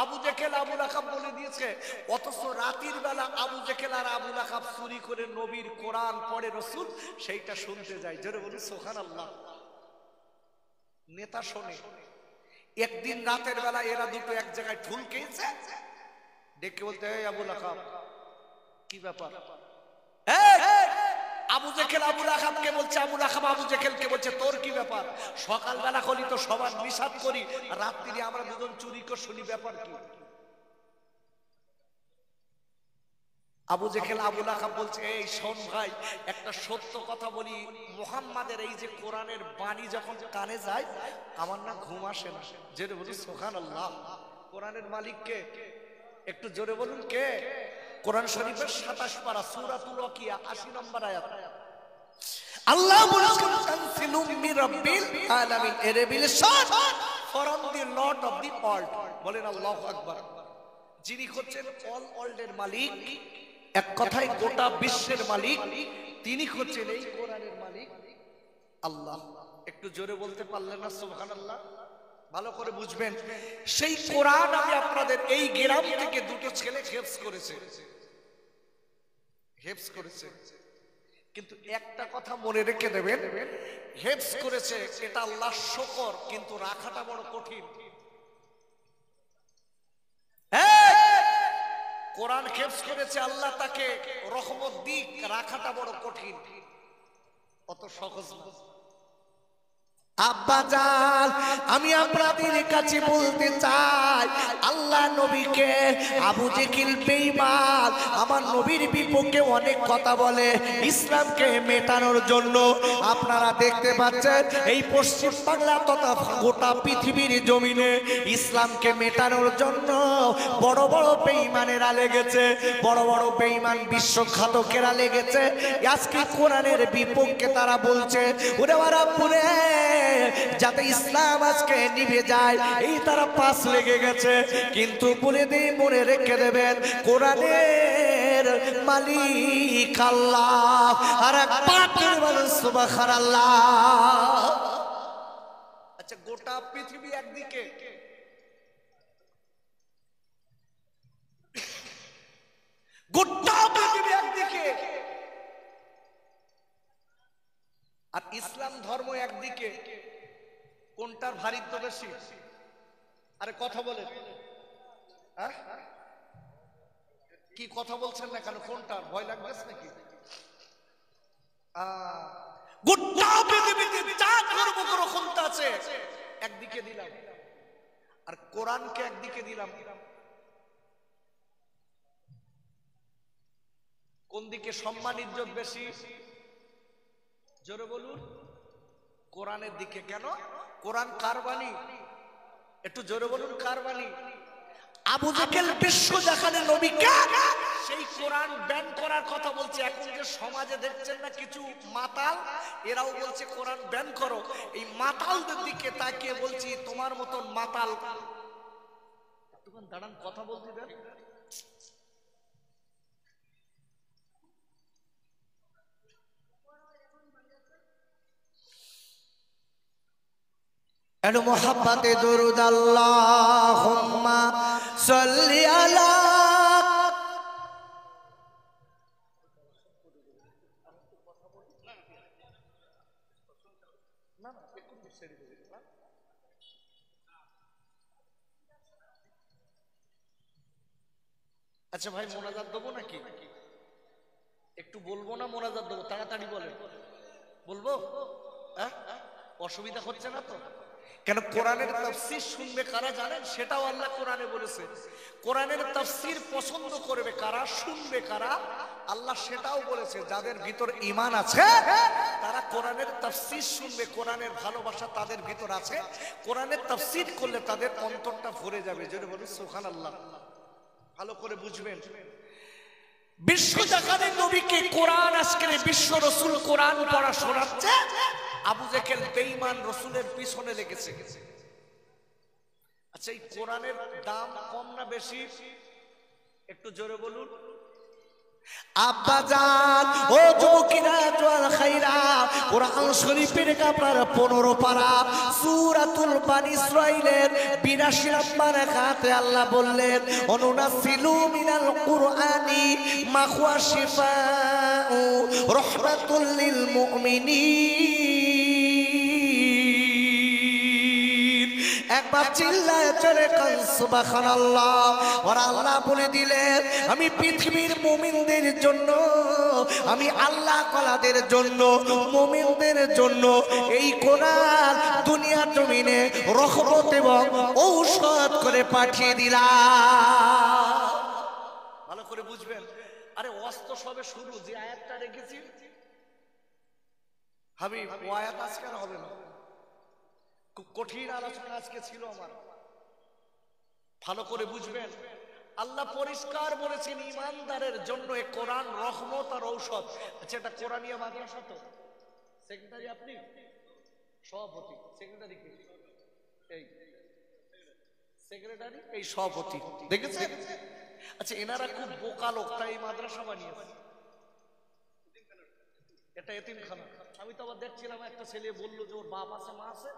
আবু জেহেল আবু লাহাব বলে দিয়েছে, অথচ রাতের বেলা আবু জেহেল আর আবু লাহাব চুরি করে নবীর কোরআন পড়ে, রাসূল সেইটা শুনতে যায়। জোরে বলি সুবহানাল্লাহ। নেতা শোনে। একদিন রাতের বেলা এরা দুটো এক জায়গায় ঢুল খেয়েছে, ডেকে বলতে, এই আবু লাহাব কি ব্যাপার? আবু জেহেল আবু লাহাবকে বলছে, আবু লাহাব আবু জেহেলকে বলছে, তোর কি ব্যাপার? সকালবেলা হলি তো সবার নিষাদ করি, রাত্রি আমরা দুজন চুরি করে শুনি, ব্যাপার কি? আবু জেহেল আবু লাহাব বলছে, এই শোন ভাই, একটা সত্য কথা বলি, মুহাম্মাদের এই যে কোরআনের বাণী যখন কানে যায় আমার না ঘুম আসে না। জোরে বলি সুবহানাল্লাহ। কোরআনের মালিক কে? একটু জোরে বলুন কে? কোরআন শরীফের 27 পারা সূরাতুল ওয়াকিয়া 80 নম্বর আয়াত। আল্লাহ বলেছেন, তানজিলুম মির রাব্বিল আলামিন, a revelation from the lord of the world. বলেন আল্লাহু আকবার। যিনি হচ্ছেন অল ওয়ার্ল্ডের মালিক, এক কথায় গোটা বিশ্বের মালিক, তিনি হচ্ছেন এই কোরআনের মালিক আল্লাহ। একটু জোরে বলতে পারলেন না সুবহানাল্লাহ? ভালো করে বুঝবেন, সেই কোরআন আমি আপনাদের এই গ্রাম থেকে দুটো ছেলে হেফজ করেছে। হেফজ করেছে, কিন্তু একটা কথা মনে রেখে দেবেন, হেফজ করেছে এটা আল্লাহর শুকর, কিন্তু রাখাটা বড় কঠিন। কোরআন হেফজ করেছে, আল্লাহ তাকে রহমত দিক, রাখাটা বড় কঠিন, অত সহজ না। আব্বাজান, আমি আপনাদের কাছে বলতে চাই, আল্লাহ নবীকে আবু জেহেল বেঈমান আমার নবীর বিপক্ষে অনেক কথা বলে ইসলামকে মেটানোর জন্য। আপনারা দেখতে পাচ্ছেন এই পশ্চিম বাংলা তথা গোটা পৃথিবীর জমিনে ইসলামকে মেটানোর জন্য বড় বড় বেঈমানেরা লেগেছে, বড় বড় বেঈমান বিশ্বঘাতকেরা লেগেছে। আজকে কোরআনের বিপক্ষে তারা বলছে ওরে ওরা পুরে যাতে ইসলাম আজকে নিভে যায়, এই তারা পাশ লেগে গেছে। কিন্তু বলে দিয়ে মনে রেখে দেবেন, কোরআনের মালিক আল্লাহ, আর একবার সুবহানাল্লাহ। আচ্ছা, গোটা পৃথিবী একদিকে, গোটা পৃথিবী একদিকে, আর ইসলাম ধর্ম একদিকে, কোনটার ভারিত্ব বেশি? আরে কথা বলে, কি কথা বলছেন না কেন? কোনটার ভয় লাগতেছে নাকি? গোটা পৃথিবীতে যা ধর্ম ক্ষমতা আছে একদিকে দিলাম, আর কোরআনকে একদিকে দিলাম। কোন দিকে সম্মান ইজ্জত বেশি? জোরে বলুন। কোরআনের দিকে। কেন? কোরআন কার বাণী? একটু জোরে বলুন, কার বাণী? আবু জেহেল বিশ্ব দেখানে নবীকে সেই কোরআন ব্যান করার কথা বলছে। এখন যে সমাজে দেখছেন না কিছু মাতাল, এরাও বলছে কোরআন ব্যান করো। এই মাতালদের দিকে তাকিয়ে বলছি, তোমার মতন মাতাল একটুখান দাঁড়ান, কথা বলতে দেন। এর মোহাব্বতে দরুদ আল্লাহুম্মা সাল্লি আলা। আচ্ছা ভাই, মোনাজাত দেবো নাকি? একটু বলবো না মোনাজাত দেবো? তাড়াতাড়ি বলে। বলবো? অসুবিধা হচ্ছে না তো? কেন? কোরআনের তাফসীর শুনবে কারা জানেন? সেটাও আল্লাহ কোরআনে বলেছে। কোরআনের তাফসীর পছন্দ করবে কারা, শুনবে কারা, আল্লাহ সেটাও বলেছে। যাদের ভিতর ঈমান আছে তারা কোরআনের তাফসীর শুনবে, কোরআনের ভালোবাসা তাদের ভিতর আছে। কোরআনের তাফসীর করলে তাদের অন্তরটা ভরে যাবে। যদি বলি সুবহানাল্লাহ। ভালো করে বুঝবেন, বিশ্ব জাহানের নবীকে কোরআন আজকে বিশ্ব রাসূল কোরআন পড়া শোনাচ্ছে, আবু জেহেল বেঈমান রাসূলের পিছনে লেগেছে। আচ্ছা, এই কোরআনের দাম কম না বেশি? একটু জোরে বলুন। আব্বাজান, ও যুবকেরা, জওয়ান খাইরা, কোরআন শরীফের আপনার 15 পারা সূরাতুল বানী ইসরাঈলের 82 নম্বর আয়াতে আল্লাহ বললেন, অনুনাসিলু মিনাল কুরআনি মা হুয়া শিফাউ রাহমাতুল লিল মুমিনিন। একবার চিল্লায় চলে কান সুবহানাল্লাহ। আর আল্লাহ বলে দিলেন, আমি পৃথিবীর মুমিনদের জন্য, আমি আল্লাহ কলাদের জন্য, মুমিনদের জন্য এই কোরআন দুনিয়ার জমিনে রহমত এবং ঔষধ করে পাঠিয়ে দিলাম। ভালো করে বুঝবেন। আরে অস্ত্র সবে শুরু। যে আয়াতটা রেখেছি হাবিব, ও আয়াত আজকে আর হবে না। খুব কঠিন আলোচনা আজকে ছিল আমার। ভালো করে বুঝবেন, আল্লাহ পরিষ্কার বলেছেন ঈমানদারের জন্য এই কোরআন রহমত আর ঔষধ। আচ্ছা, এটা কোরআনিয়া মাদ্রাসা তো? সেক্রেটারি আপনি? সভাপতি? সেক্রেটারি কে? এই সেক্রেটারি, এই সভাপতি। দেখেছেন? আচ্ছা, এনারা খুব বোকা লোক, তাই এই মাদ্রাসা বানিয়েছে। এটা এতিমখানা। আমি তো আবার দেখছিলাম একটা ছেলে বললো যে ওর বাপ আছে, মা আছে।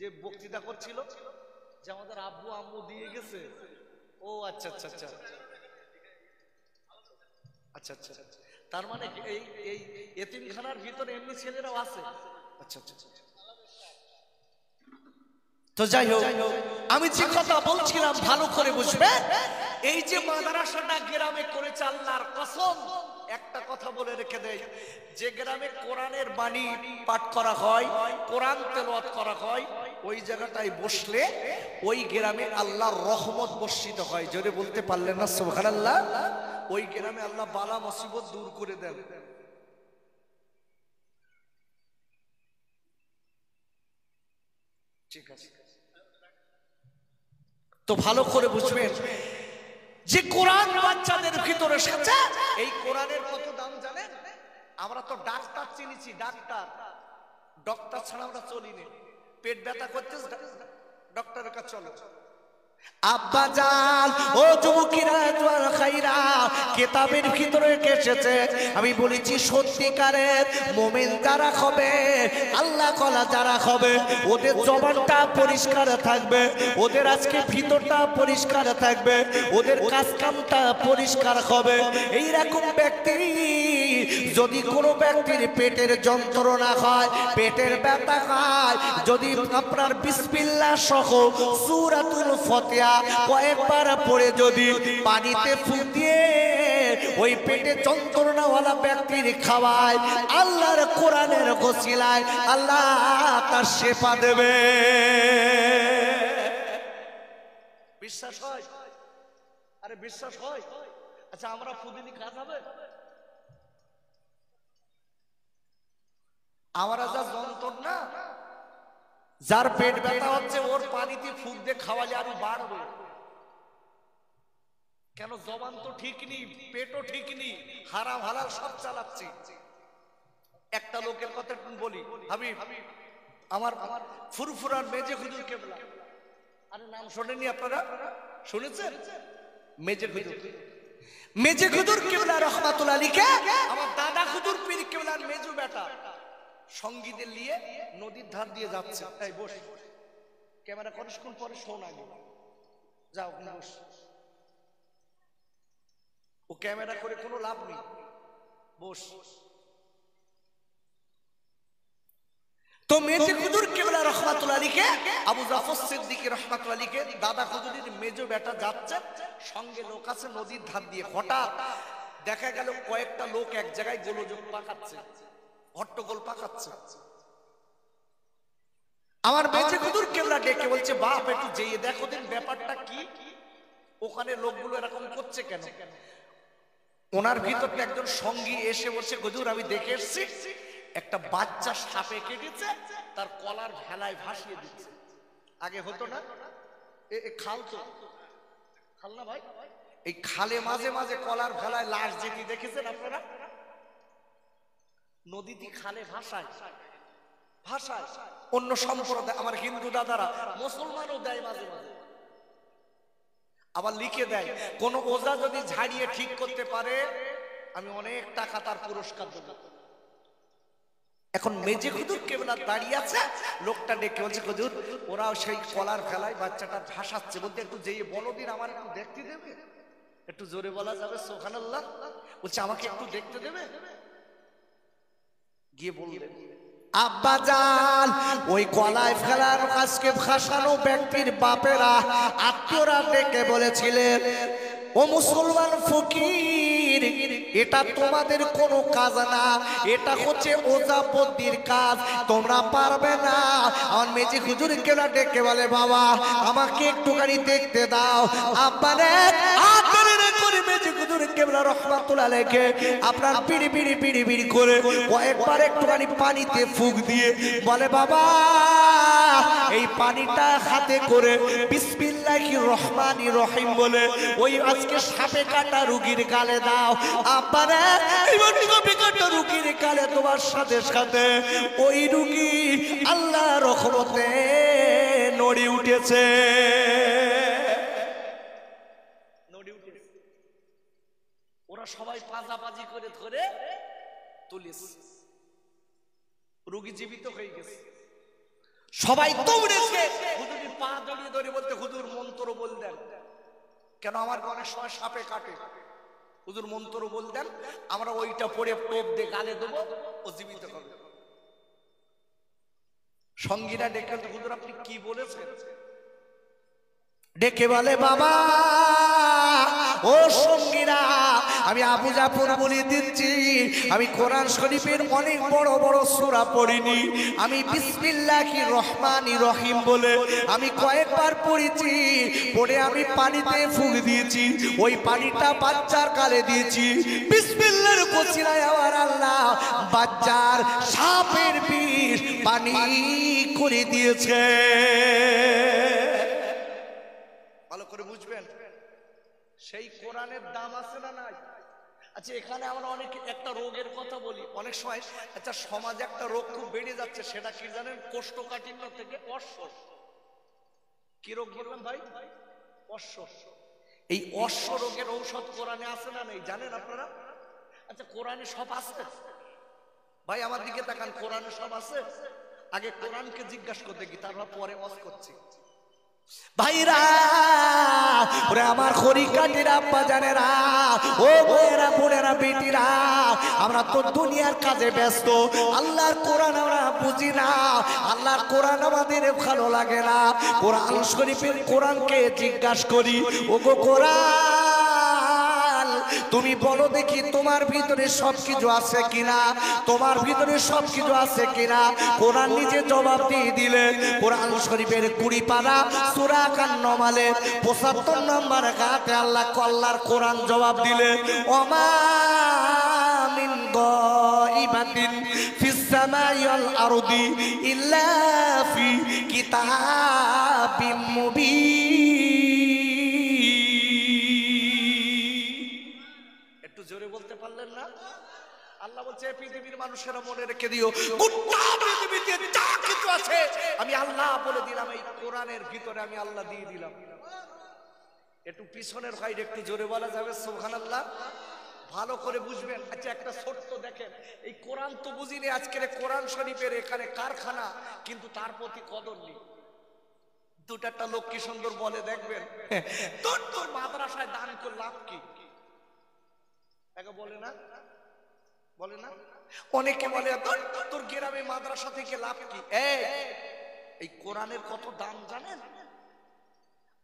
যে বক্তৃতা করছিল যে আমাদের আব্বু আম্মু দিয়ে গেছে, ও আচ্ছা আচ্ছা আচ্ছা আচ্ছা আচ্ছা, তার মানে এই এই এতিমখানার ভিতরে এমনি ছেলেরাও আছে। আচ্ছা আচ্ছা, তো যাই হোক, আমি যে কথা বলছিলাম ভালো করে বুঝবে। এই যে মাদ্রাসাটা গ্রামে করেছে, আল্লাহর কসম একটা কথা বলে রেখে দেয়, যে গ্রামে কোরআনের বাণী পাঠ করা হয়, কোরআন তেলাওয়াত করা হয়, ওই জায়গাটায় বসলে ওই গ্রামে আল্লাহর রহমত বর্ষিত হয়। জোরে বলতে পারলেন না সুবহানাল্লাহ? ওই গ্রামে আল্লাহ বালা মুসিবত দূর করে দেন। ঠিক আছে, তো ভালো করে বুঝবেন যে কোরআন বাচ্চাদের ভিতরে এসেছে। এই কোরআনের কত দাম জানেন? আমরা তো ডাক্তার চিনিছি, ডাক্তার, ডক্টর ছাড়া আমরা চলিনি। পেট ব্যথা করতে ডক্টরের কাছে চলো। আব্বা জান, ও যুবকেরা, জওয়ান খাইরা, কিতাবের ভিতরে এসেছে, আমি বলেছি সত্যিকারের মুমিন যারা হবে, আল্লাহ কলা যারা হবে, ওদের জবানটা পরিষ্কার থাকবে, ওদের আজকে ভিতরটা পরিষ্কার থাকবে, ওদের কাজকামটা পরিষ্কার হবে। এইরকম ব্যক্তি যদি কোনো ব্যক্তির পেটের যন্ত্রণা হয়, পেটের ব্যথা হয়, যদি আপনার বিসমিল্লাহ সহ সূরাতুল ফাতিহা কয়েকবার পড়ে যদি পানিতে ফুঁক দিয়ে ওই পেটে যন্ত্রণাওয়ালা ব্যক্তির খাওয়ায়, আল্লাহর কোরআনের ওসিলায় আল্লাহ তার শেফা দেবে। বিশ্বাস হয়? আরে বিশ্বাস হয়? আচ্ছা, আমরা ফুদিনি খাওয়া যাবে? আমরা যা যন্ত্রণা, যার পেট ব্যথা হচ্ছে, ওর পানিতে ফুঁক দিয়ে খাওয়ালে আরো বাড়বে। কেন? জবান তো ঠিক নেই, পেটও ঠিক নেই, হারাম হালাল সব চালাচ্ছি। একটা লোকের কথা বলি, হাবিব, আমার ফুরফুরার মেজে হুজুর কেবলা, আরে নাম শোনেননি আপনারা? শুনেছেন? মেজে হুজুর, মেজে হুজুর কেবলা রহমাতুল্লাহ আলাইহি, আমার দাদা হুজুর পীর কেবলার মেজু বেটা সঙ্গীদের নিয়ে নদীর ধার দিয়ে যাচ্ছে। এই বস, ক্যামেরা কতক্ষণ পরে শোন, আগে যাও বস। ও ক্যামেরা করে কোনো লাভ নেই, বস। তো মেজে হুজুর কেবলা রহমাতুল্লাহ আলাইহি, আবু জাফর সিদ্দিকী রহমাতুল্লাহ আলাইহি দাদা হুজুরের মেজো বেটা যাচ্ছে, সঙ্গে লোক আছে নদীর ধার দিয়ে। হঠাৎ দেখা গেল কয়েকটা লোক এক জায়গায় গোলযোগ পাকাচ্ছে, হট্টগোল পাকাচ্ছে। আমার মেজে হুজুর কেবলা ডেকে বলছে, বাপ একটু যেয়ে দেখো দিন ব্যাপারটা কি, ওখানে লোকগুলো এরকম করছে কেন? ওনার ভিতরটা একজন সঙ্গী এসে বলছে, হুজুর আমি দেখে এসেছি, একটা বাচ্চা সাপে কেটেছে, তার কলার ভেলায় ভাসিয়ে দিচ্ছে। আগে হতো না, খাল তো খাল না ভাই, এই খালে মাঝে মাঝে কলার ভেলায় লাশ যেটি দেখেছেন আপনারা? নদীতে খালে ভাসায়, ভাসায়। অন্য সম্প্রদায়, আমার হিন্দু দাদারা, মুসলমানও দেয় মাঝে মাঝে, আবার লিখে দেয়, কোন ওজা যদি ঝাড়িয়ে ঠিক করতে পারে আমি অনেক টাকা তার পুরস্কার দেব। এখন মেজে হুজুর কেবলা দাঁড়িয়ে আছে, লোকটা ডেকে বলছে, হুজুর ওরা সেই কলার ফেলায় বাচ্চাটা ভাসাচ্ছে, বলতে একটু যেয়ে বলো দিন, আমার একটু দেখতে দেবে? একটু জোরে বলা যাবে সুবহানাল্লাহ? বলছে আমাকে একটু দেখতে দেবে? গিয়ে বললেন, আব্বা জান, ওই কলায় ফেলার আজকে ভাসানো ব্যক্তির বাপেরা আত্মীয়রা ডেকে বলেছিলেন, ও মুসলমান ফকির, এটা তোমাদের কোনো কাজ না, এটা হচ্ছে ওজাপদ্দির কাজ, তোমরা পারবে না। আমার মেজে হুজুর কেবলা ডেকে বলে, বাবা আমাকে একটুখানি দেখতে দাও। আব্বারে করে মেজে হুজুর কেবলা রহমাতুল্লাহ আলাইহি আপনার বিড়ি বিড়ি বিড়ি বিড়ি করে কয়েকবার একটুখানি পানিতে ফুঁক দিয়ে বলে, বাবা এই পানিটা হাতে করে বিসমিল্লাহির রহমানির রহিম বলে ওই আজকে সাপে কাটা রুগীর গালে দাও। আব্বারে এবার সাপে কাটা রুগীর গালে তোমার সাথে সাথে ওই রুগী আল্লাহর রহমতে নড়ে উঠেছে। ওরা সবাই পাজাবাজি করে ধরে তুলেছে, রোগী জীবিত হয়ে গেছে। সবাই দৌড়েছে, হুজুরের পা জড়িয়ে ধরে বলতে, হুজুর মন্ত্র বললেন। কেন আমার অনেক সময় সাপে কাটে, হুজুর মন্ত্র বলতেন, আমরা ওইটা পড়ে টোপ দিয়ে গালে দেবো, ও জীবিত হবে। সঙ্গীরা ডেকে, হুজুর আপনি কি বলেছেন? ডেকে বলে, বাবা ও সঙ্গীরা, আমি আবু জাফর বলে দিচ্ছি, আমি কোরআন শরীফের অনেক বড় বড় সূরা পড়িনি, আমি বিসমিল্লাহির রহমানির রহিম বলে আমি কয়েকবার পড়েছি, পড়ে আমি পানিতে ফুঁক দিয়েছি, ওই পানিটা বাচ্চার গালে দিয়েছি, বিসমিল্লাহর ওসিলায় আমার আল্লাহ বাচ্চার সাপের বিষ পানি করে দিয়েছে। ভালো করে বুঝবেন, সেই কোরআনের দাম আছে না নাই? আচ্ছা, এখানে আমরা অনেক একটা রোগের কথা বলি অনেক সময়। আচ্ছা, সমাজে একটা রোগ খুব বেড়ে যাচ্ছে, সেটা কি জানেন? কোষ্ঠকাঠিন্য থেকে অশ্ব। কি রোগ বললাম ভাই? অশ্ব। এই অশ্ব রোগের ঔষধ কোরআনে আছে না নেই জানেন আপনারা? আচ্ছা, কোরআনে সব আছে ভাই? আমার দিকে তাকান, কোরআনে সব আছে? আগে কোরআনকে জিজ্ঞাসা করতে কি, তারপর পরে ওয়াজ করছি। ভাইরা ওরে আমার খড়িকাটিরা আব্বা জানেরা, ও বউয়েরা বোনেরা বেটিরা, আমরা তো দুনিয়ার কাজে ব্যস্ত, আল্লাহর কোরআন আমরা বুঝি না, আল্লাহর কোরআন আমাদের ভালো লাগে না। কোরআন শরীফের কোরআনকে জিজ্ঞাসা করি, ওগো কোরআন তুমি বলো দেখি তোমার ভিতরে সবকিছু আছে কিনা, তোমার ভিতরে সবকিছু আছে কিনা? কোরআন নিজে জবাব দিয়ে দিলেন। কোরআন শরীফের 20 পারা সূরা কান-নমালে 75 নম্বর আয়াতে আল্লাহর কোরআন জবাব দিলেন, ওমা মিন গাইবাতিন ফিস সামাই ওয়াল আরদি ইল্লা ফি কিতাবিম মুবিন। একটু জোরে বলতে পারলেন না? আল্লাহ বলছে, পৃথিবীর মানুষেরা মনে রেখে দিও, গোটা পৃথিবীতে যা কিছু আছে আমি আল্লাহ বলে দিলাম, এই কোরআনের ভিতরে আমি আল্লাহ দিয়ে দিলাম। একটু পিছনের ভাইরে একটু জোরে বলা যাবে সুবহানাল্লাহ? ভালো করে বুঝবেন। আচ্ছা, একটা ছোট্ট দেখেন, এই কোরআন তো বুঝিনি, আজকের কোরআন শরীফের এখানে কারখানা, কিন্তু তার প্রতি কদর নেই। দুটা লোক কি সুন্দর বলে দেখবেন, তোর মাদ্রাসায় দান করে লাভ কি? একে বলে না, বলে না? অনেকে বলে তোর গ্রামে মাদ্রাসা থেকে লাভ কি? এই কোরআনের কত দাম জানেন?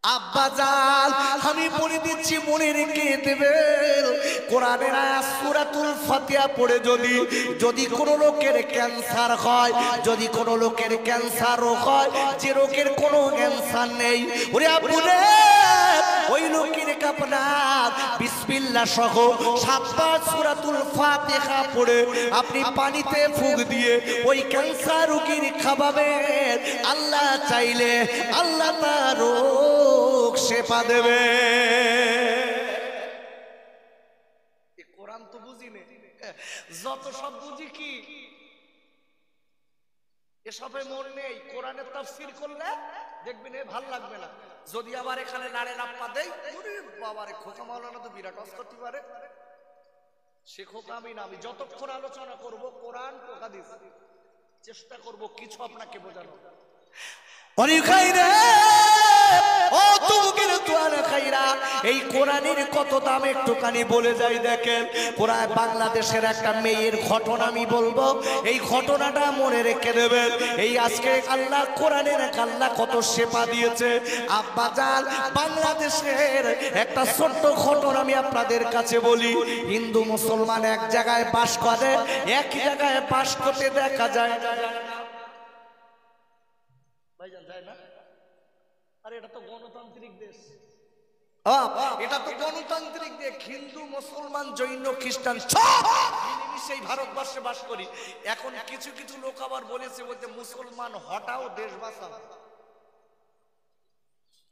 আব্বাজান আমি বলে দিচ্ছি, মনে রেখে দেবেন, কোরআনের আয়াত সূরাতুল ফাতিহা পড়ে যদি কোন লোকের ক্যান্সার হয়, যদি কোন লোকের ক্যান্সার রোগ হয়, যে রোগের কোনো ক্যান্সার নেই, ওরে আব্বুরে ওই লোকের আপনার বিসমিল্লাহ সহ 7 বার সূরাতুল ফাতিহা পড়ে আপনি পানিতে ফুঁক দিয়ে ওই ক্যান্সার রোগীর খাওয়াবেন, আল্লাহ চাইলে আল্লাহ তার রোগ শেফা দেবে। এই কোরআন তো বুঝি নে, যত সব বুঝি কি এসবে মন নেই। কোরআনের তাফসীর করলে দেখবেন এ ভাল লাগবে না। যদি আবার এখানে নাড়ে নাপ্পা দেই, ওরে বাবারে, খোকা মাওলানা তো বিরাট অস্ত করতে পারে। সে খোকা আমি না, আমি যতক্ষণ আলোচনা করব কোরআন ও হাদিস চেষ্টা করব কিছু আপনাকে বোঝানো। এই কোরআনের কত দাম একটুখানি বলে যাই দেখেন। পুরায় বাংলাদেশের একটা মেয়ের ঘটনা আমি বলবো, এই ঘটনাটা মনে রেখে দেবেন। এই আজকে আল্লাহ কোরআনের আল্লাহ কত সেবা দিয়েছে। আব্বাজান বাংলাদেশের একটা ছোট্ট ঘটনা আমি আপনাদের কাছে বলি। হিন্দু মুসলমান এক জায়গায় বাস করে, এক জায়গায় বাস করতে দেখা যায় না? আরে এটা তো গণতান্ত্রিক দেশ, এটা তো গণতান্ত্রিক দেশ। হিন্দু মুসলমান জৈন খ্রিস্টান সব মিলেমিশে ভারতবর্ষে বাস করি। এখন কিছু কিছু লোক আবার বলেছে, বলতে মুসলমান হটাও দেশ বাঁচাও।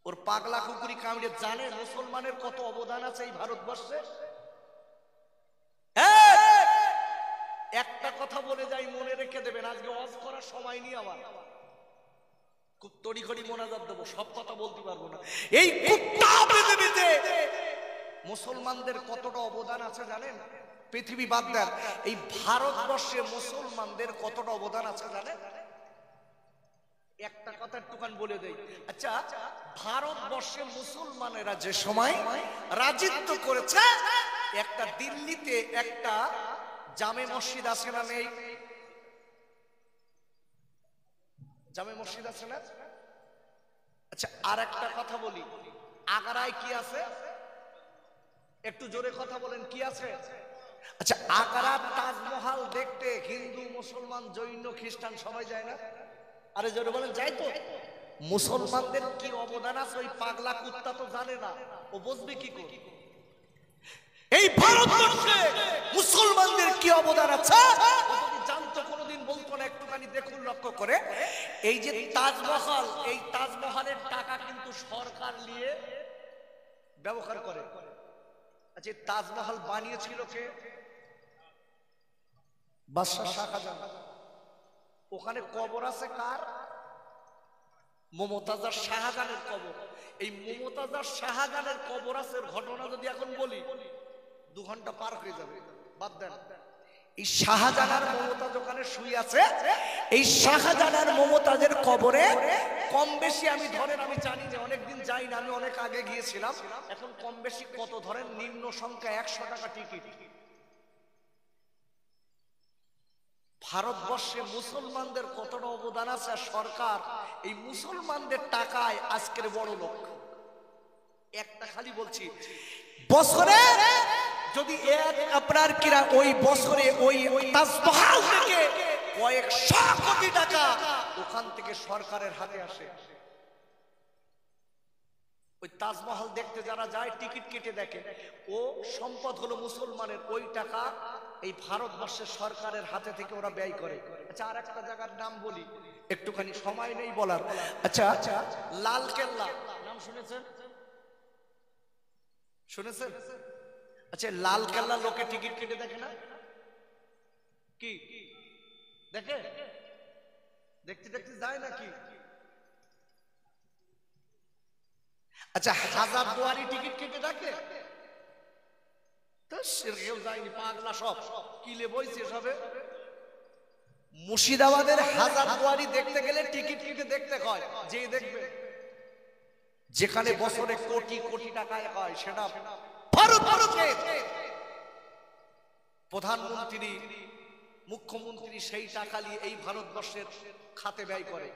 ওর পাগলা কুকুরি কামড়ে জানে মুসলমানের কত অবদান আছে এই ভারতবর্ষে। একটা কথা বলে যাই, মনে রেখে দেবেন, আজকে ওয়াজ করার সময় নেই আমার, খুব তড়িঘড়ি মোনাজাত দেবো, সব কথা বলতে পারবো না। এই কুত্তা পৃথিবীতে মুসলমানদের কতটা অবদান আছে জানেন? পৃথিবী বাদ দেন, এই ভারতবর্ষে মুসলমানদের কতটা অবদান আছে জানেন? একটা কথা একটুখানি বলে দেই। আচ্ছা, ভারতবর্ষে মুসলমানেরা যে সময় রাজত্ব করেছে, একটা দিল্লিতে একটা জামে মসজিদ আছে না নেই? জামে মসজিদ আছে না? আচ্ছা, আর একটা কথা বলি, আগ্রায় কি আছে? একটু জোরে কথা বলেন, কি আছে? আচ্ছা, আগ্রার তাজমহল দেখতে হিন্দু, মুসলমান, জৈন, খ্রিস্টান সবাই যায় না? আরে জোরে বলেন, যায় তো? মুসলমানদের কি অবদান আছে ওই পাগলা কুত্তা তো জানে না, ও বুঝবে কি করে? এই ভারতবর্ষে মুসলমানদের কি অবদান আছে ও যদি জানতো কোনোদিন বলতো না। একটুখানি দেখুন, লক্ষ্য করে, এই যে তাজমহল, এই তাজমহলের টাকা কিন্তু সরকার নিয়ে ব্যবহার করে। আচ্ছা, তাজমহল বানিয়েছিল কে? বাদশাহ শাহজাহান। ওখানে কবর আছে কার? মমতাজার শাহজাহানের কবর। এই মমতাজার শাহজাহানের কবর আছে ঘটনা যদি এখন বলি 2 ঘন্টা পার হয়ে যাবে, বাদ দেন। এই শাহজাহান মমতাজ ওখানে শুয়ে আছে। এই শাহজাহান মমতাজের কবরে কম বেশি আমি ধরেন, আমি জানি না, অনেকদিন যাই না, আমি অনেক আগে গিয়েছিলাম, এখন কম বেশি কত ধরেন, নিম্ন সংখ্যা 100 টাকা টিকিট। ভারতবর্ষে মুসলমানদের কতটা অবদান আছে, আর সরকার এই মুসলমানদের টাকায় আজকের বড় লোক। একটা খালি বলছি, বছরে যদি আপনার কিরা ওই বছরে ওই তাজমহল থেকে কয়েকশো কোটি টাকা ওখান থেকে সরকারের হাতে আসে। ওই তাজমহল দেখতে যারা যায় টিকিট কেটে দেখে, ও সম্পদ হলো মুসলমানের, ওই টাকা এই ভারতবর্ষের সরকারের হাতে থেকে ওরা ব্যয় করে। আচ্ছা, আর একটা জায়গার নাম বলি, একটুখানি সময় নেই বলার। আচ্ছা, লাল কেল্লা নাম শুনেছেন? শুনেছেন? আচ্ছা, লাল কেল্লা লোকে টিকিট কেটে দেখে না? কি দেখে? দেখতে দেখতে যায় নাকি? আচ্ছা, হাজারদুয়ারি টিকিট কেটে দেখে? কেউ যায়নি, পাগলা সব কিলে বইছে সবে। মুর্শিদাবাদের হাজারদুয়ারি দেখতে গেলে টিকিট কেটে দেখতে হয়, যে দেখবে যেখানে বছরে কোটি কোটি টাকায় হয়, সেটা ভারতবর্ষের প্রধানমন্ত্রী, মুখ্যমন্ত্রী সেই টাকা নিয়ে এই ভারতবর্ষের খাতে ব্যয় করে।